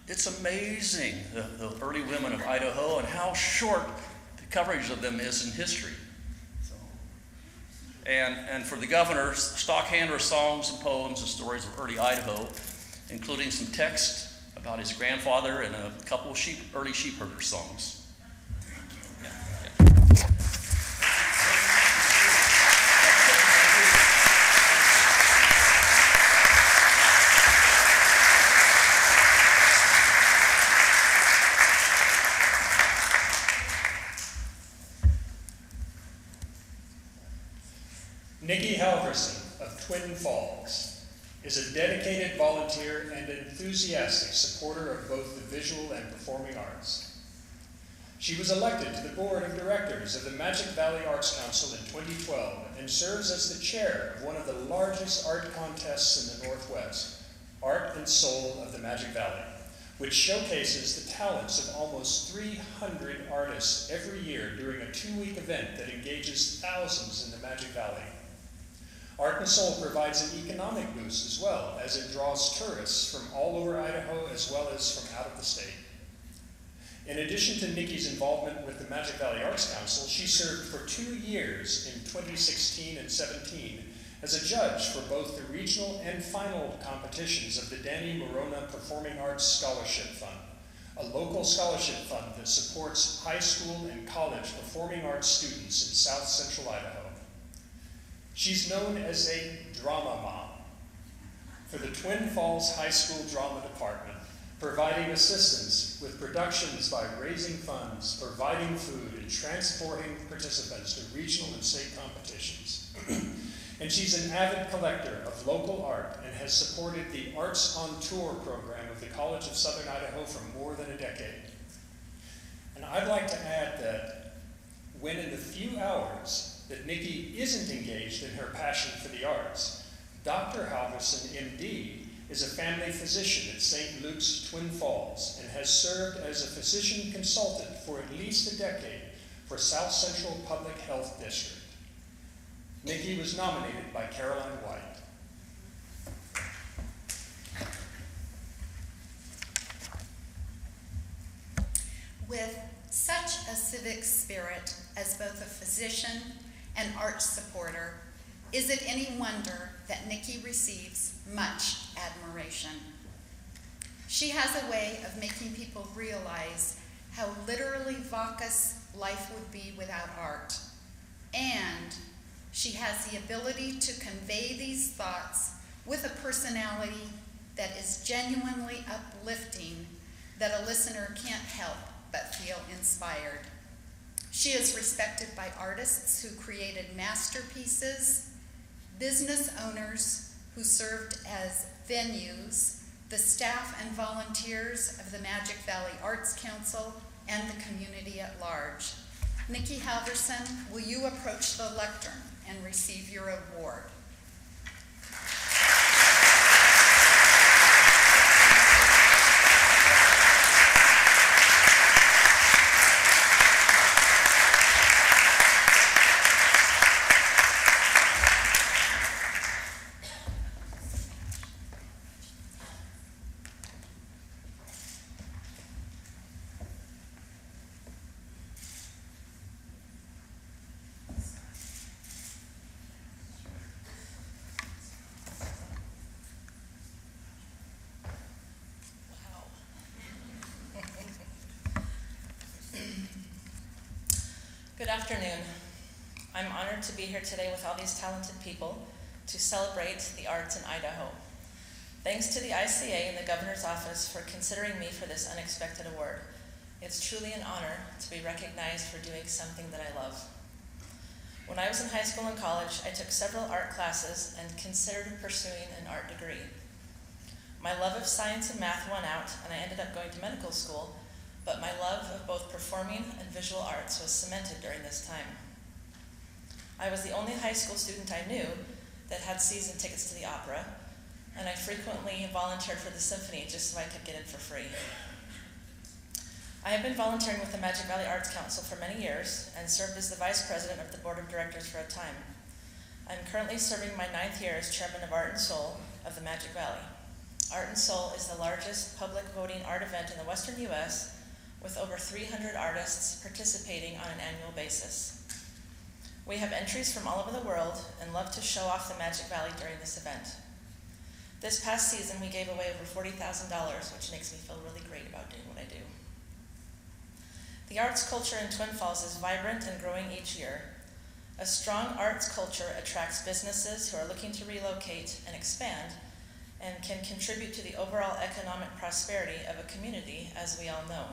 Speaker 11: It's amazing, the early women of Idaho, and how short the coverage of them is in history. And for the governor, stock handler songs and poems and stories of early Idaho, including some text about his grandfather and a couple of early sheep herder songs.
Speaker 1: Nikki Halverson of Twin Falls is a dedicated volunteer and enthusiastic supporter of both the visual and performing arts. She was elected to the board of directors of the Magic Valley Arts Council in 2012 and serves as the chair of one of the largest art contests in the Northwest, Art and Soul of the Magic Valley, which showcases the talents of almost 300 artists every year during a 2-week event that engages thousands in the Magic Valley. Art and Soul provides an economic boost as well, as it draws tourists from all over Idaho as well as from out of the state. In addition to Nikki's involvement with the Magic Valley Arts Council, she served for 2 years in 2016 and 17 as a judge for both the regional and final competitions of the Danny Morona Performing Arts Scholarship Fund, a local scholarship fund that supports high school and college performing arts students in South Central Idaho. She's known as a drama mom for the Twin Falls High School Drama Department, providing assistance with productions by raising funds, providing food, and transporting participants to regional and state competitions. And she's an avid collector of local art and has supported the Arts on Tour program of the College of Southern Idaho for more than a decade. And I'd like to add that when in the few hours that Nikki isn't engaged in her passion for the arts, Dr. Halverson, MD, is a family physician at St. Luke's Twin Falls and has served as a physician consultant for at least a decade for South Central Public Health District. Nikki was nominated by Caroline White.
Speaker 4: With such a civic spirit as both a physician and arts supporter, is it any wonder that Nikki receives much admiration? She has a way of making people realize how literally vacuous life would be without art, and she has the ability to convey these thoughts with a personality that is genuinely uplifting, that a listener can't help but feel inspired. She is respected by artists who created masterpieces, business owners who served as venues, the staff and volunteers of the Magic Valley Arts Council, and the community at large. Nikki Halverson, will you approach the lectern and receive your award?
Speaker 12: Good afternoon. I'm honored to be here today with all these talented people to celebrate the arts in Idaho. Thanks to the ICA and the Governor's Office for considering me for this unexpected award. It's truly an honor to be recognized for doing something that I love. When I was in high school and college, I took several art classes and considered pursuing an art degree. My love of science and math won out, and I ended up going to medical school, but my love of both performing and visual arts was cemented during this time. I was the only high school student I knew that had season tickets to the opera, and I frequently volunteered for the symphony just so I could get in for free. I have been volunteering with the Magic Valley Arts Council for many years and served as the vice president of the board of directors for a time. I'm currently serving my 9th year as chairman of Art and Soul of the Magic Valley. Art and Soul is the largest public voting art event in the western U.S. with over 300 artists participating on an annual basis. We have entries from all over the world and love to show off the Magic Valley during this event. This past season, we gave away over $40,000, which makes me feel really great about doing what I do. The arts culture in Twin Falls is vibrant and growing each year. A strong arts culture attracts businesses who are looking to relocate and expand and can contribute to the overall economic prosperity of a community, as we all know.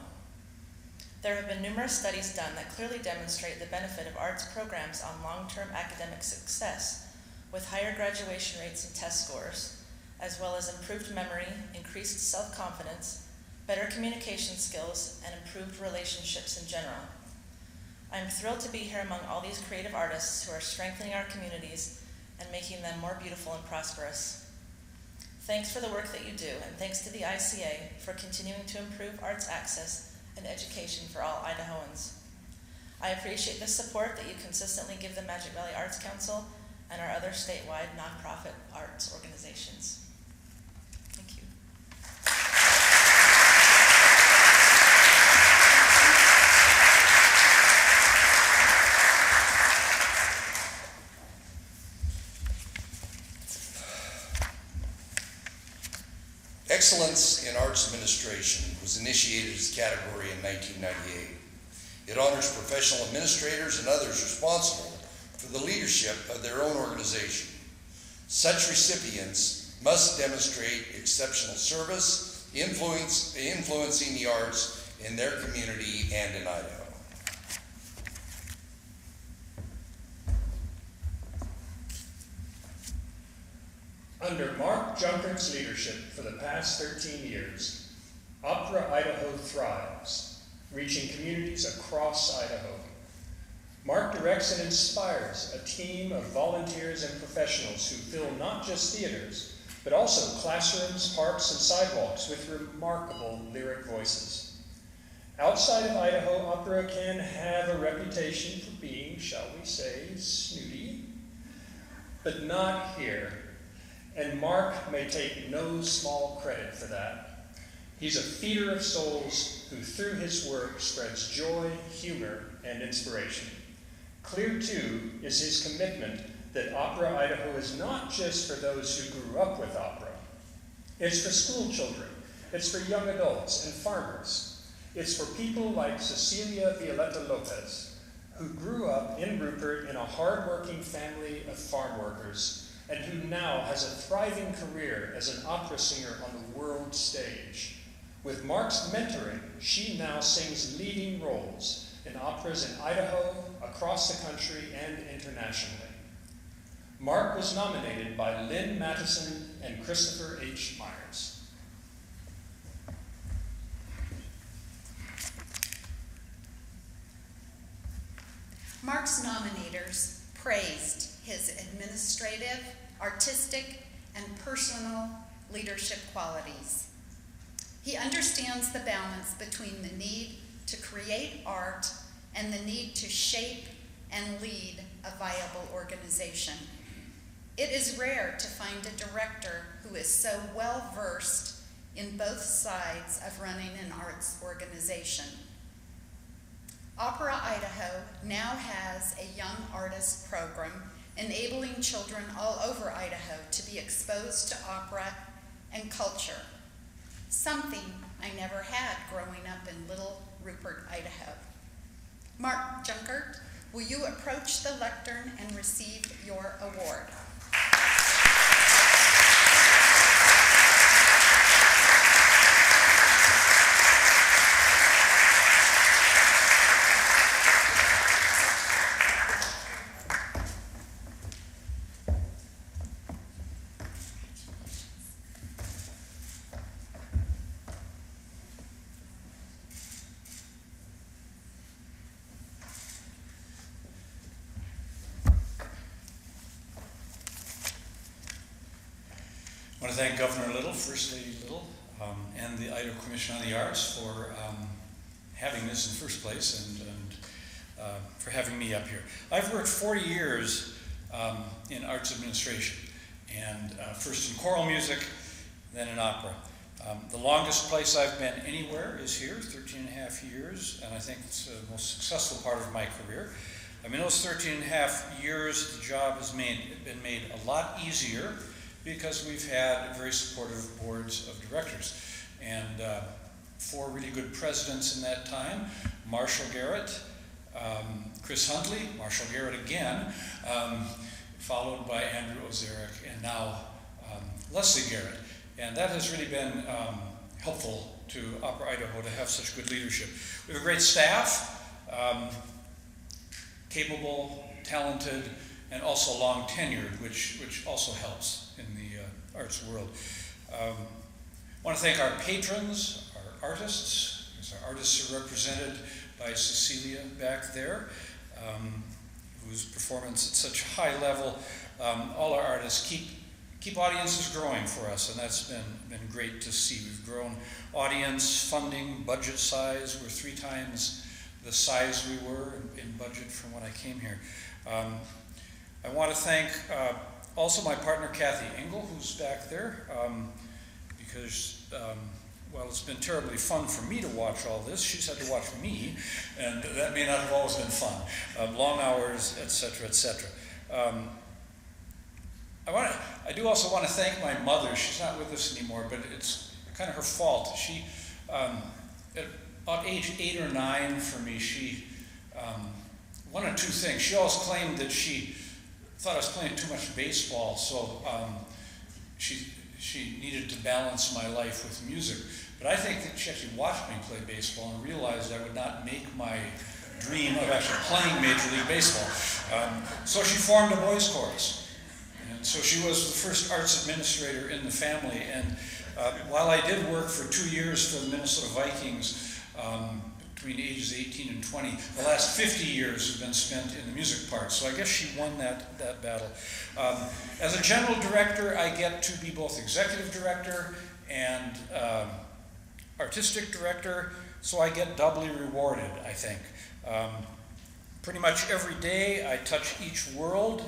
Speaker 12: There have been numerous studies done that clearly demonstrate the benefit of arts programs on long-term academic success, with higher graduation rates and test scores, as well as improved memory, increased self-confidence, better communication skills, and improved relationships in general. I'm thrilled to be here among all these creative artists who are strengthening our communities and making them more beautiful and prosperous. Thanks for the work that you do, and thanks to the ICA for continuing to improve arts access and education for all Idahoans. I appreciate the support that you consistently give the Magic Valley Arts Council and our other statewide nonprofit arts organizations. Thank you.
Speaker 2: Excellence in Arts Administration was initiated as a category in 1998. It honors professional administrators and others responsible for the leadership of their own organization. Such recipients must demonstrate exceptional service, influencing the arts in their community and in Idaho.
Speaker 1: Under Mark Junkert's leadership for the past 13 years, Opera Idaho thrives, reaching communities across Idaho. Mark directs and inspires a team of volunteers and professionals who fill not just theaters, but also classrooms, parks, and sidewalks with remarkable lyric voices. Outside of Idaho, opera can have a reputation for being, shall we say, snooty, but not here. And Mark may take no small credit for that. He's a feeder of souls who through his work spreads joy, humor, and inspiration. Clear, too, is his commitment that Opera Idaho is not just for those who grew up with opera. It's for school children. It's for young adults and farmers. It's for people like Cecilia Violeta Lopez, who grew up in Rupert in a hard-working family of farm workers and who now has a thriving career as an opera singer on the world stage. With Mark's mentoring, she now sings leading roles in operas in Idaho, across the country, and internationally. Mark was nominated by Lynn Mattison and Christopher H. Myers.
Speaker 4: Mark's nominators praised his administrative, artistic, and personal leadership qualities. He understands the balance between the need to create art and the need to shape and lead a viable organization. It is rare to find a director who is so well versed in both sides of running an arts organization. Opera Idaho now has a young artist program enabling children all over Idaho to be exposed to opera and culture, something I never had growing up in Little Rupert, Idaho. Mark Junkert, will you approach the lectern and receive your award?
Speaker 13: to thank Governor Little, First Lady Little, and the Idaho Commission on the Arts for having this in the first place and for having me up here. I've worked 40 years in arts administration, and first in choral music, then in opera. The longest place I've been anywhere is here, 13 and a half years, and I think it's the most successful part of my career. I mean, those 13 and a half years, the job has been made a lot easier because we've had very supportive boards of directors. And 4 really good presidents in that time: Marshall Garrett, Chris Huntley, Marshall Garrett again, followed by Andrew Ozarek, and now Leslie Garrett. And that has really been helpful to Opera Idaho to have such good leadership. We have a great staff, capable, talented, and also long tenured, which also helps in the arts world. I want to thank our patrons, our artists, because our artists are represented by Cecilia back there, whose performance at such a high level. All our artists keep audiences growing for us, and that's been great to see. We've grown audience, funding, budget size. We're 3 times the size we were in budget from when I came here. I want to thank also my partner Kathy Engel, who's back there, because well, it's been terribly fun for me to watch all this. She's had to watch me, and that may not have always been fun. Long hours, etc., etc. I do also want to thank my mother. She's not with us anymore, but it's kind of her fault. She, at about age 8 or 9 for me, she, one of 2 things. She always claimed that she thought I was playing too much baseball, so she needed to balance my life with music. But I think that she actually watched me play baseball and realized I would not make my dream of actually playing Major League Baseball. So she formed a boys' chorus. And so she was the first arts administrator in the family. And while I did work for 2 years for the Minnesota Vikings, between ages 18 and 20, the last 50 years have been spent in the music part. So I guess she won that battle. As a general director, I get to be both executive director and artistic director, so I get doubly rewarded, I think. Pretty much every day I touch each world,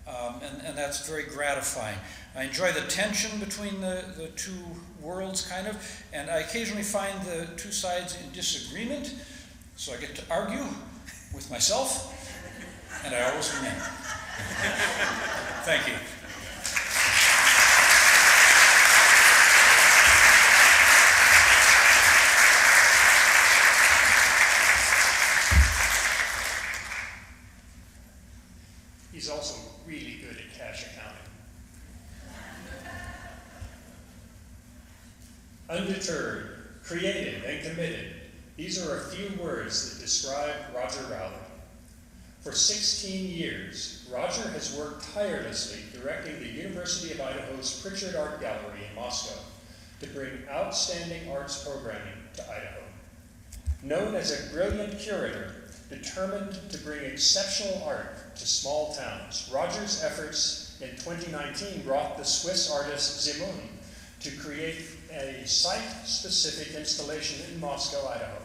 Speaker 13: and that's very gratifying. I enjoy the tension between the 2 worlds, kind of, and I occasionally find the 2 sides in disagreement, so I get to argue with myself, and I always win. Thank you.
Speaker 1: He's also really good at cash accounting. Undeterred, creative, and committed. These are a few words that describe Roger Rowley. For 16 years, Roger has worked tirelessly directing the University of Idaho's Pritchard Art Gallery in Moscow to bring outstanding arts programming to Idaho. Known as a brilliant curator, determined to bring exceptional art to small towns, Roger's efforts in 2019 brought the Swiss artist Zimun to create a site-specific installation in Moscow, Idaho.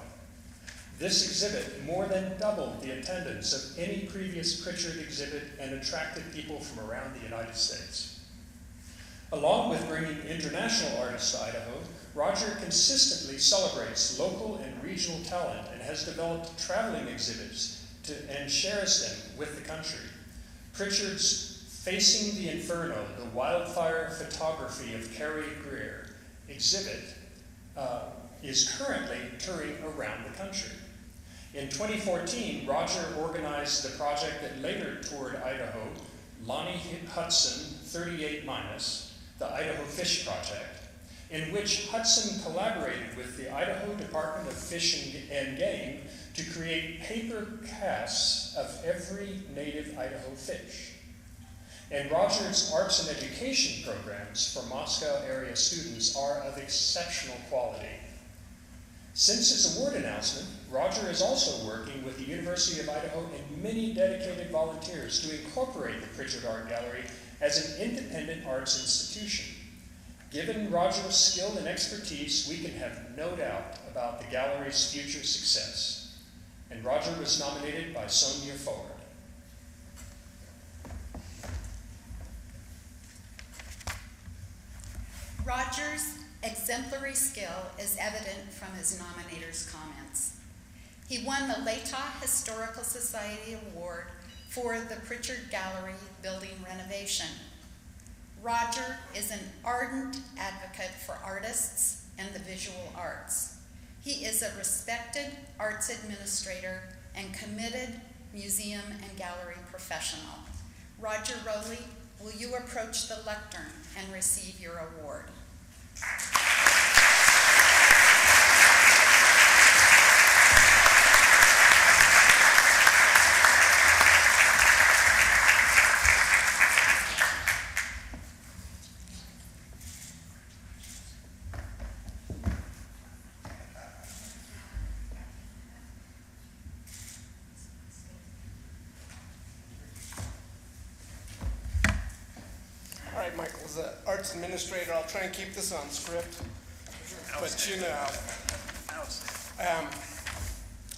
Speaker 1: This exhibit more than doubled the attendance of any previous Pritchard exhibit and attracted people from around the United States. Along with bringing international artists to Idaho, Roger consistently celebrates local and regional talent and has developed traveling exhibits and shares them with the country. Pritchard's Facing the Inferno, the Wildfire Photography of Carrie Greer exhibit is currently touring around the country. In 2014, Roger organized the project that later toured Idaho, Lonnie Hudson 38-, the Idaho Fish Project, in which Hudson collaborated with the Idaho Department of Fish and Game to create paper casts of every native Idaho fish. And Roger's arts and education programs for Moscow area students are of exceptional quality. Since his award announcement, Roger is also working with the University of Idaho and many dedicated volunteers to incorporate the Pritchard Art Gallery as an independent arts institution. Given Roger's skill and expertise, we can have no doubt about the gallery's future success. And Roger was nominated by Sonia Ford.
Speaker 4: Roger's exemplary skill is evident from his nominators' comments. He won the Latah Historical Society Award for the Pritchard Gallery building renovation. Roger is an ardent advocate for artists and the visual arts. He is a respected arts administrator and committed museum and gallery professional. Roger Rowley, will you approach the lectern and receive your award?
Speaker 14: All right, Michael, as an arts administrator, I'll try and keep this on script. But you know,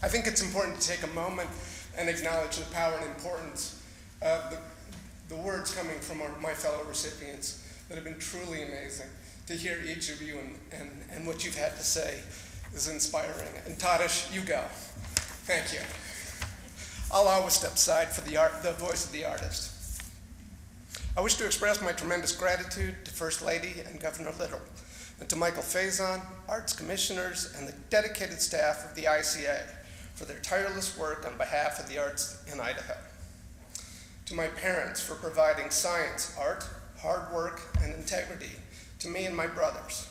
Speaker 14: I think it's important to take a moment and acknowledge the power and importance of the words coming from my fellow recipients that have been truly amazing. To hear each of you and what you've had to say is inspiring. And Tadish, you go. Thank you. I'll always step aside for the voice of the artist. I wish to express my tremendous gratitude to First Lady and Governor Little, and to Michael Faison, arts commissioners, and the dedicated staff of the ICA for their tireless work on behalf of the arts in Idaho. To my parents for providing science, art, hard work, and integrity to me and my brothers.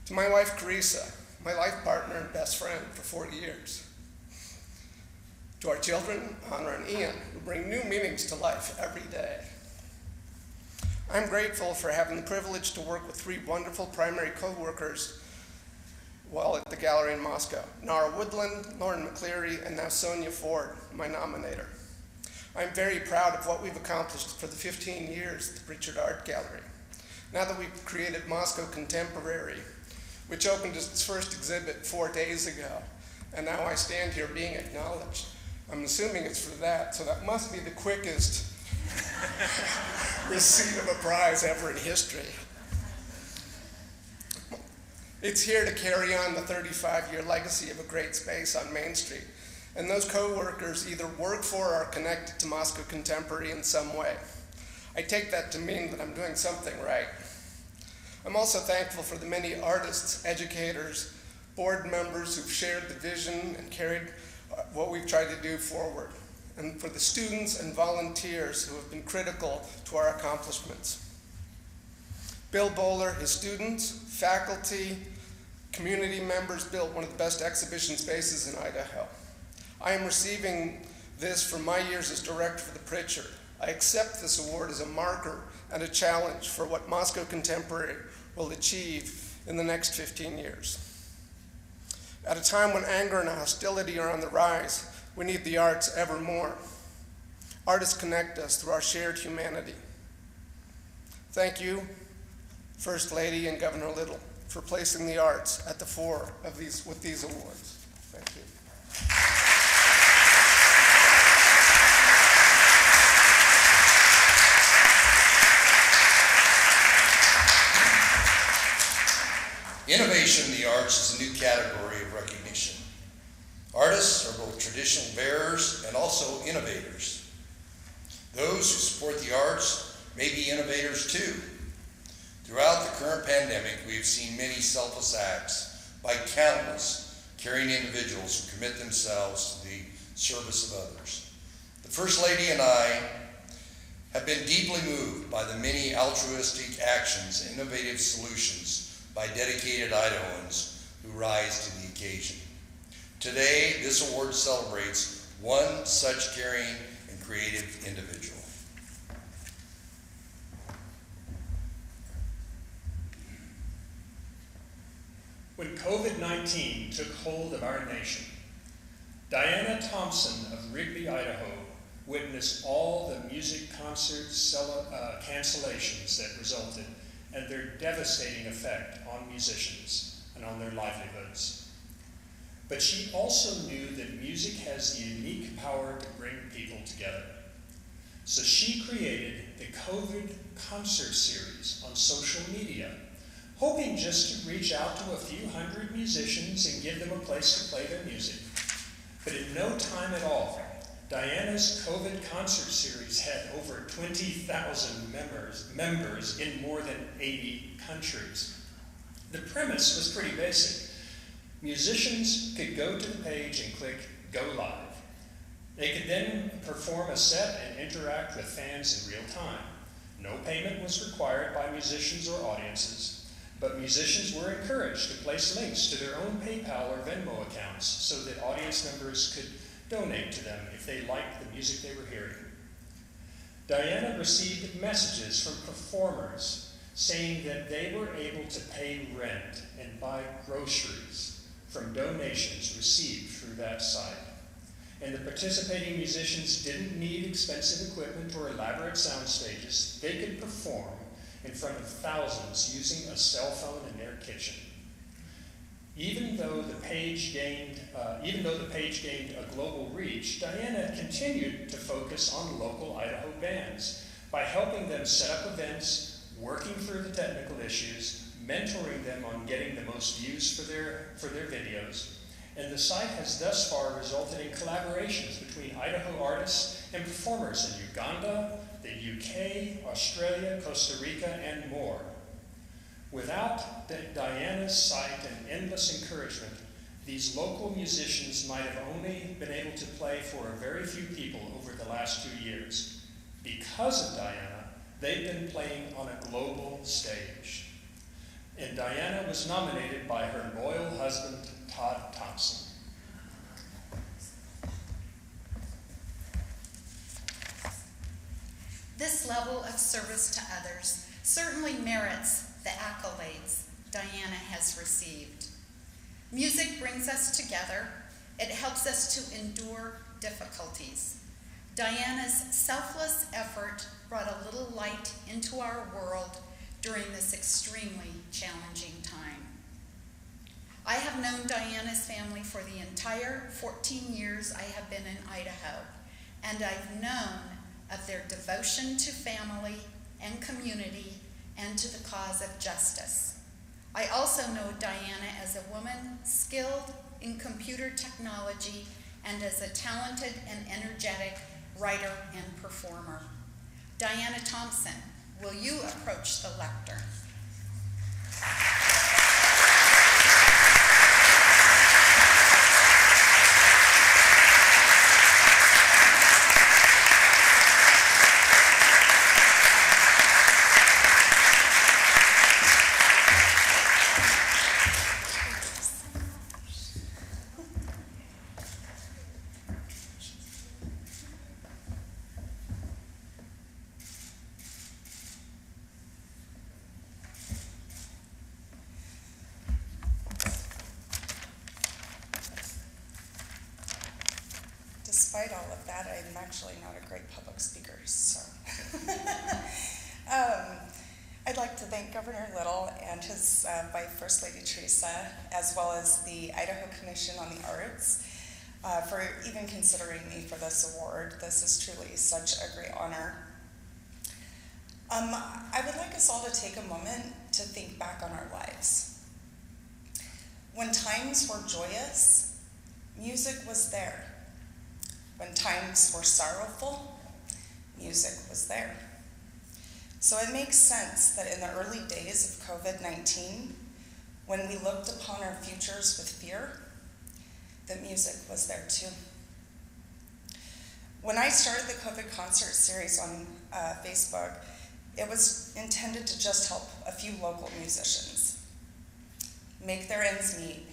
Speaker 14: To my wife, Carissa, my life partner and best friend for 40 years. To our children, Honor and Ian, who bring new meanings to life every day. I'm grateful for having the privilege to work with 3 wonderful primary co-workers while at the gallery in Moscow, Nara Woodland, Lauren McCleary, and now Sonia Ford, my nominator. I'm very proud of what we've accomplished for the 15 years at the Pritchard Art Gallery. Now that we've created Moscow Contemporary, which opened its first exhibit 4 days ago, and now I stand here being acknowledged. I'm assuming it's for that, so that must be the quickest receipt of a prize ever in history. It's here to carry on the 35-year legacy of a great space on Main Street, and those co-workers either work for or are connected to Moscow Contemporary in some way. I take that to mean that I'm doing something right. I'm also thankful for the many artists, educators, board members who've shared the vision and carried what we've tried to do forward, and for the students and volunteers who have been critical to our accomplishments. Bill Bowler, his students, faculty, community members built one of the best exhibition spaces in Idaho. I am receiving this for my years as director for the Pritchard. I accept this award as a marker and a challenge for what Moscow Contemporary will achieve in the next 15 years. At a time when anger and hostility are on the rise, we need the arts ever more. Artists connect us through our shared humanity. Thank you, First Lady and Governor Little, for placing the arts at the fore of these awards. Thank you.
Speaker 2: Innovation in the arts is a new category of recognition. Artists are both traditional bearers and also innovators. Those who support the arts may be innovators too. Throughout the current pandemic, we have seen many selfless acts by countless caring individuals who commit themselves to the service of others. The First Lady and I have been deeply moved by the many altruistic actions and innovative solutions by dedicated Idahoans who rise to the occasion. Today, this award celebrates one such caring and creative individual.
Speaker 1: When COVID-19 took hold of our nation, Diana Thompson of Rigby, Idaho, witnessed all the music concert cancellations that resulted and their devastating effect on musicians and on their livelihoods. But she also knew that music has the unique power to bring people together. So she created the COVID concert series on social media, hoping just to reach out to a few hundred musicians and give them a place to play their music. But in no time at all, Diana's COVID concert series had over 20,000 members in more than 80 countries. The premise was pretty basic. Musicians could go to the page and click Go Live. They could then perform a set and interact with fans in real time. No payment was required by musicians or audiences, but musicians were encouraged to place links to their own PayPal or Venmo accounts so that audience members could donate to them if they liked the music they were hearing. Diana received messages from performers saying that they were able to pay rent and buy groceries from donations received through that site. And the participating musicians didn't need expensive equipment or elaborate sound stages. They could perform in front of thousands using a cell phone in their kitchen. Even though the page gained a global reach, Diana continued to focus on local Idaho bands by helping them set up events, working through the technical issues, mentoring them on getting the most views for their videos. And the site has thus far resulted in collaborations between Idaho artists and performers in Uganda, the UK, Australia, Costa Rica, and more. Without Diana's site and endless encouragement, these local musicians might have only been able to play for a very few people over the last 2 years. Because of Diana, they've been playing on a global stage. And Diana was nominated by her loyal husband, Todd Thompson.
Speaker 4: This level of service to others certainly merits the accolades Diana has received. Music brings us together. It helps us to endure difficulties. Diana's selfless effort brought a little light into our world during this extremely challenging time. I have known Diana's family for the entire 14 years I have been in Idaho, and I've known of their devotion to family and community and to the cause of justice. I also know Diana as a woman skilled in computer technology and as a talented and energetic writer and performer. Diana Thompson, will you approach the lectern?
Speaker 15: Despite all of that, I'm actually not a great public speaker, so. I'd like to thank Governor Little and his wife, First Lady Teresa, as well as the Idaho Commission on the Arts for even considering me for this award. This is truly such a great honor. I would like us all to take a moment to think back on our lives. When times were joyous, music was there. When times were sorrowful, music was there. So it makes sense that in the early days of COVID-19, when we looked upon our futures with fear, the music was there too. When I started the COVID concert series on Facebook, it was intended to just help a few local musicians make their ends meet,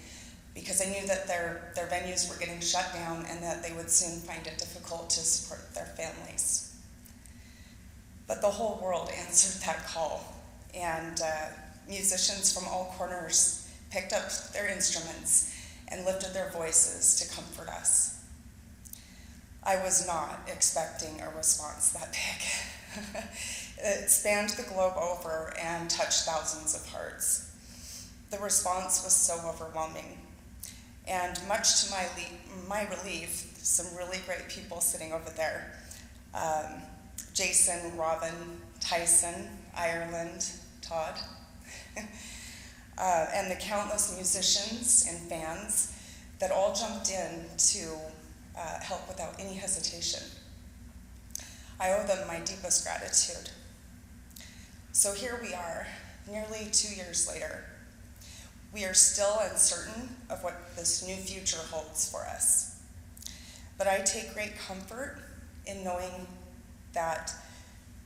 Speaker 15: because I knew that their venues were getting shut down and that they would soon find it difficult to support their families. But the whole world answered that call, and musicians from all corners picked up their instruments and lifted their voices to comfort us. I was not expecting a response that big, It spanned the globe over and touched thousands of hearts. The response was so overwhelming. And much to my relief, some really great people sitting over there. Jason, Robin, Tyson, Ireland, Todd, and the countless musicians and fans that all jumped in to help without any hesitation. I owe them my deepest gratitude. So here we are, nearly 2 years later. We are still uncertain of what this new future holds for us. But I take great comfort in knowing that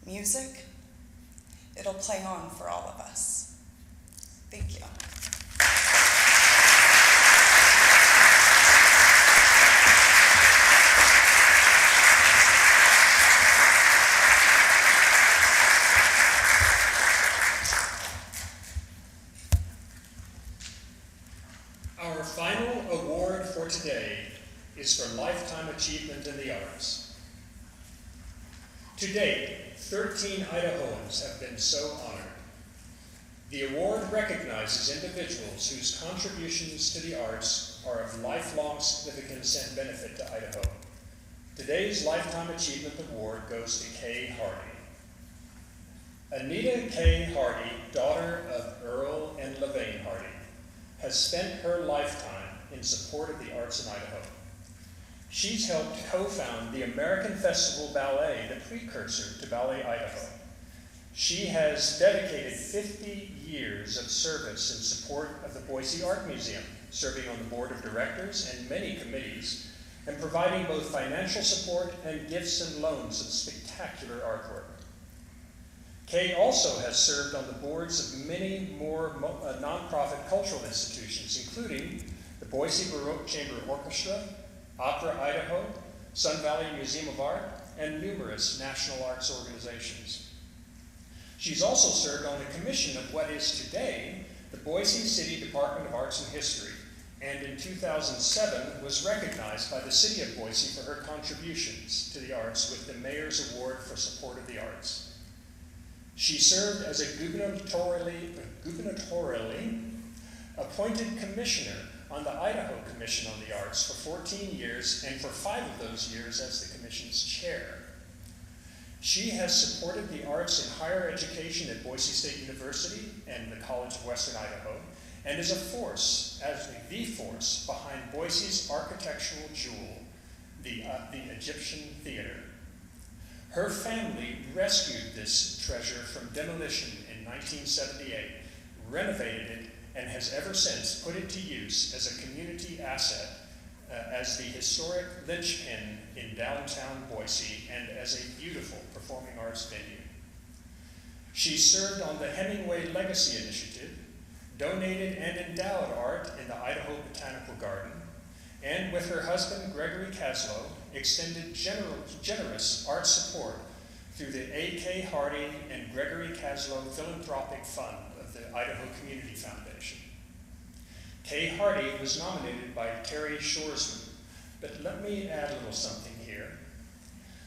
Speaker 15: music, it'll play on for all of us. Thank you.
Speaker 1: Our final award for today is for Lifetime Achievement in the Arts. To date, 13 Idahoans have been so honored. The award recognizes individuals whose contributions to the arts are of lifelong significance and benefit to Idaho. Today's Lifetime Achievement Award goes to Kay Hardy. Anita Kay Hardy, daughter of Earl and Levane Hardy, has spent her lifetime in support of the arts in Idaho. She's helped co-found the American Festival Ballet, the precursor to Ballet Idaho. She has dedicated 50 years of service in support of the Boise Art Museum, serving on the board of directors and many committees, and providing both financial support and gifts and loans of spectacular artwork. Kay also has served on the boards of many more nonprofit cultural institutions, including the Boise Baroque Chamber Orchestra, Opera Idaho, Sun Valley Museum of Art, and numerous national arts organizations. She's also served on the commission of what is today the Boise City Department of Arts and History, and in 2007 was recognized by the City of Boise for her contributions to the arts with the Mayor's Award for Support of the Arts. She served as a gubernatorially appointed commissioner on the Idaho Commission on the Arts for 14 years, and for 5 of those years as the commission's chair. She has supported the arts in higher education at Boise State University and the College of Western Idaho, and is the force behind Boise's architectural jewel, the Egyptian Theater. Her family rescued this treasure from demolition in 1978, renovated it, and has ever since put it to use as a community asset, as the historic linchpin in downtown Boise, and as a beautiful performing arts venue. She served on the Hemingway Legacy Initiative, donated and endowed art in the Idaho Botanical Garden, and with her husband Gregory Kaslow, extended generous art support through the A.K. Hardy and Gregory Kaslow Philanthropic Fund of the Idaho Community Foundation. Kay Hardy was nominated by Terry Shoresman, but let me add a little something here.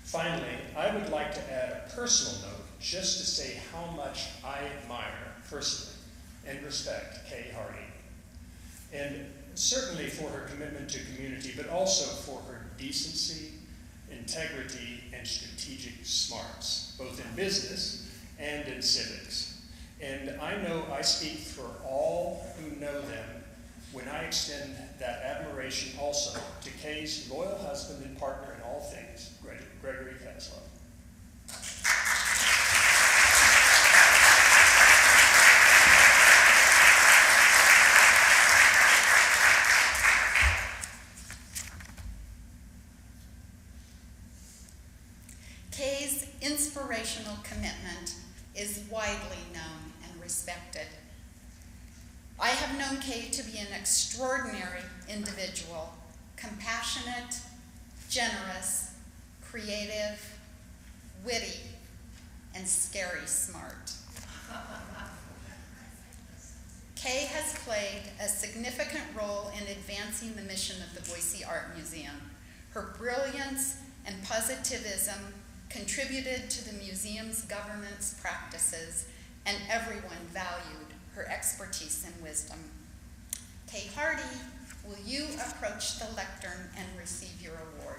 Speaker 1: Finally, I would like to add a personal note just to say how much I admire personally and respect Kay Hardy. And certainly for her commitment to community, but also for her decency, integrity, and strategic smarts, both in business and in civics. And I know I speak for all who know them when I extend that admiration also to Kay's loyal husband and partner in all things, Gregory Kaslow.
Speaker 4: Kay's inspirational commitment is widely known and respected. I have known Kay to be an extraordinary individual, compassionate, generous, creative, witty, and scary smart. Kay has played a significant role in advancing the mission of the Boise Art Museum. Her brilliance and positivism contributed to the museum's governance practices, and everyone valued her expertise and wisdom. Kay Hardy, will you approach the lectern and receive your award?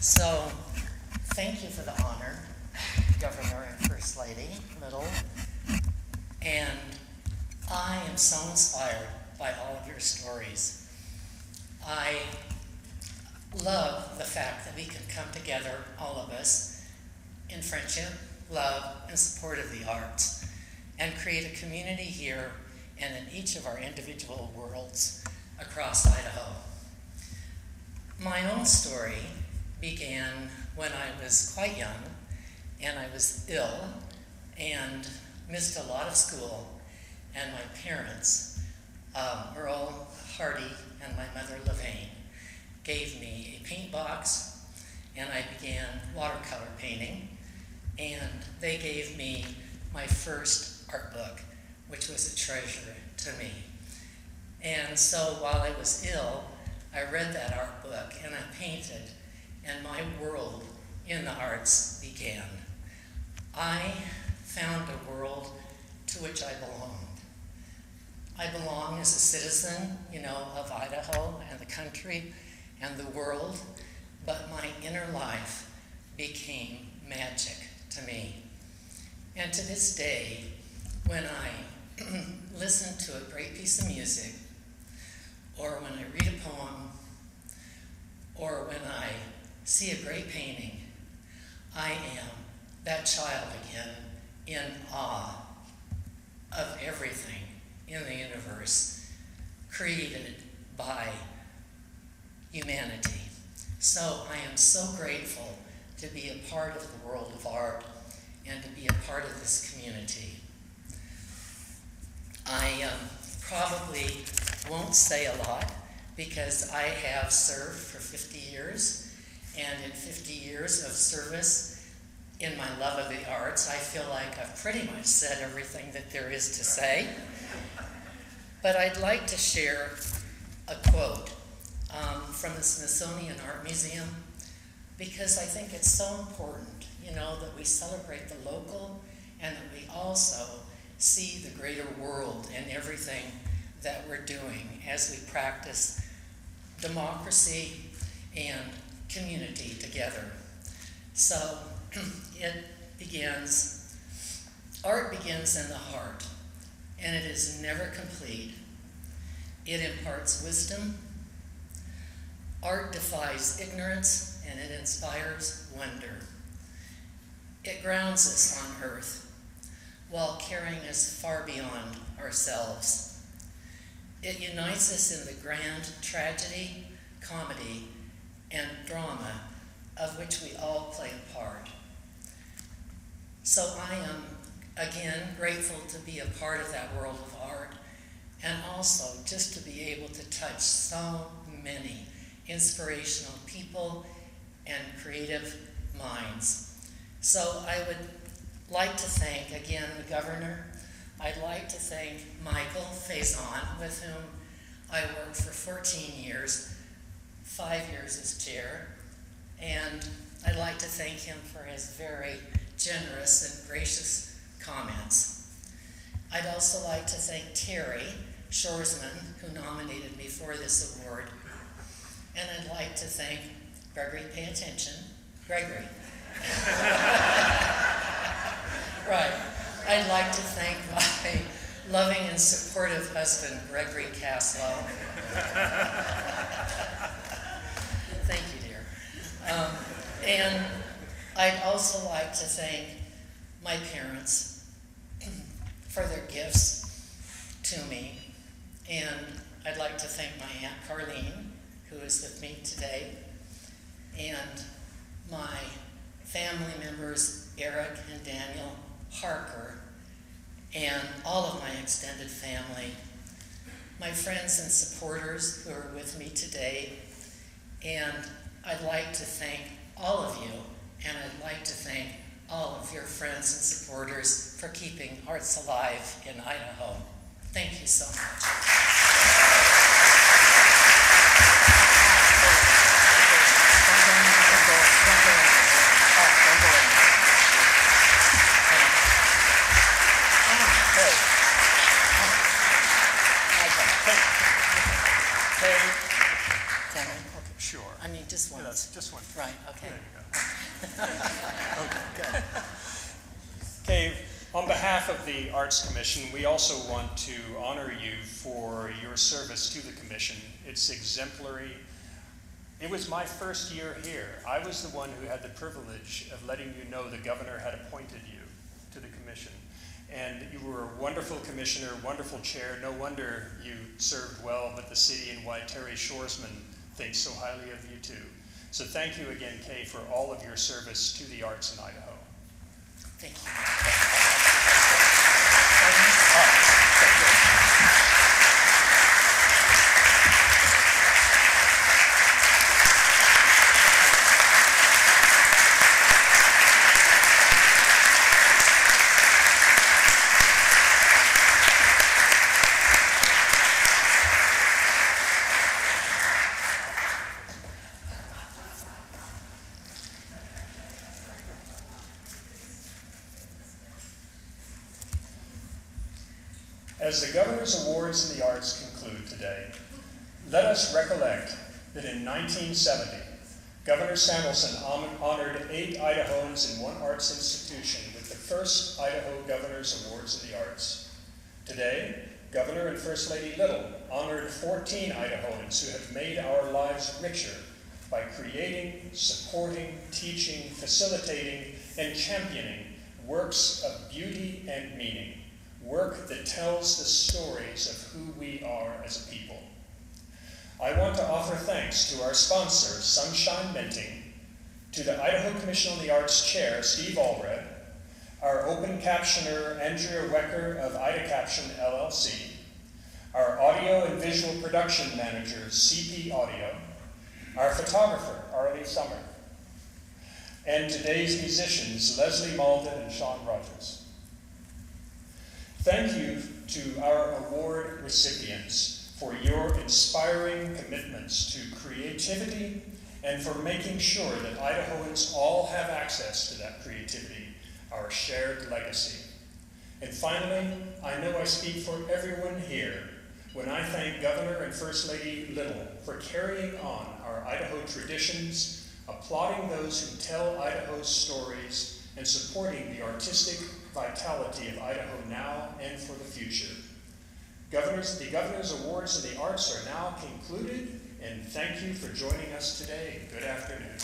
Speaker 16: So, thank you for the honor, Governor and First Lady Little. And I am so inspired by all of your stories. I love the fact that we can come together, all of us, in friendship, love, and support of the arts, and create a community here and in each of our individual worlds across Idaho. My own story began when I was quite young, and I was ill and missed a lot of school, and my parents, Earl Hardy and my mother Levane, gave me a paint box, and I began watercolor painting, and they gave me my first art book, which was a treasure to me. And so while I was ill, I read that art book and I painted, and my world in the arts began. I found a world to which I belonged. I belong as a citizen, of Idaho and the country and the world, but my inner life became magic to me. And to this day, when I listen to a great piece of music, or when I read a poem, or when I see a great painting, I am that child again in awe of everything in the universe created by humanity. So I am so grateful to be a part of the world of art and to be a part of this community. I probably won't say a lot because I have served for 50 years, and in 50 years of service in my love of the arts, I feel like I've pretty much said everything that there is to say. But I'd like to share a quote from the Smithsonian Art Museum, because I think it's so important, that we celebrate the local and that we also see the greater world and everything that we're doing as we practice democracy and community together. So art begins in the heart, and it is never complete. It imparts wisdom. Art defies ignorance, and it inspires wonder. It grounds us on earth while carrying us far beyond ourselves. It unites us in the grand tragedy, comedy, and drama of which we all play a part. So I am, again, grateful to be a part of that world of art, and also just to be able to touch so many inspirational people and creative minds. So I would like to thank, again, the governor. I'd like to thank Michael Faison, with whom I worked for 14 years, 5 years as chair, and I'd like to thank him for his very generous and gracious comments. I'd also like to thank Terry Shoresman, who nominated me for this award, and I'd like to thank Gregory, pay attention, Gregory. Right. I'd like to thank my loving and supportive husband, Gregory Caslow. Thank you, dear. And I'd also like to thank my parents for their gifts to me. And I'd like to thank my Aunt Carlene, who is with me today, and my family members, Eric and Daniel Harker, and all of my extended family, my friends and supporters who are with me today, and I'd like to thank all of you, and I'd like to thank all of your friends and supporters for keeping arts alive in Idaho. Thank you so much.
Speaker 1: Sure.
Speaker 16: I mean, just once.
Speaker 1: Yes, just one.
Speaker 16: Right, okay.
Speaker 1: There you go. Okay, good. Okay, on behalf of the Arts Commission, we also want to honor you for your service to the Commission. It's exemplary. It was my first year here. I was the one who had the privilege of letting you know the governor had appointed you to the Commission. And you were a wonderful commissioner, wonderful chair. No wonder you served well, but the city and why Terry Shoresman thinks so highly of you too. So thank you again, Kay, for all of your service to the arts in Idaho.
Speaker 16: Thank you.
Speaker 1: As the Governor's Awards in the Arts conclude today, let us recollect that in 1970, Governor Samuelson honored 8 Idahoans in one arts institution with the first Idaho Governor's Awards in the Arts. Today, Governor and First Lady Little honored 14 Idahoans who have made our lives richer by creating, supporting, teaching, facilitating, and championing works of beauty and meaning. Work that tells the stories of who we are as a people. I want to offer thanks to our sponsor, Sunshine Minting, to the Idaho Commission on the Arts Chair, Steve Allred, our open captioner, Andrea Wecker of IdaCaption LLC, our audio and visual production manager, CP Audio, our photographer, Arlie Summer, and today's musicians, Leslie Malden and Sean Rogers. Thank you to our award recipients for your inspiring commitments to creativity and for making sure that Idahoans all have access to that creativity, our shared legacy. And finally, I know I speak for everyone here when I thank Governor and First Lady Little for carrying on our Idaho traditions, applauding those who tell Idaho's stories, and supporting the artistic vitality of Idaho now and for the future. The Governor's Awards in the Arts are now concluded, and thank you for joining us today. Good afternoon.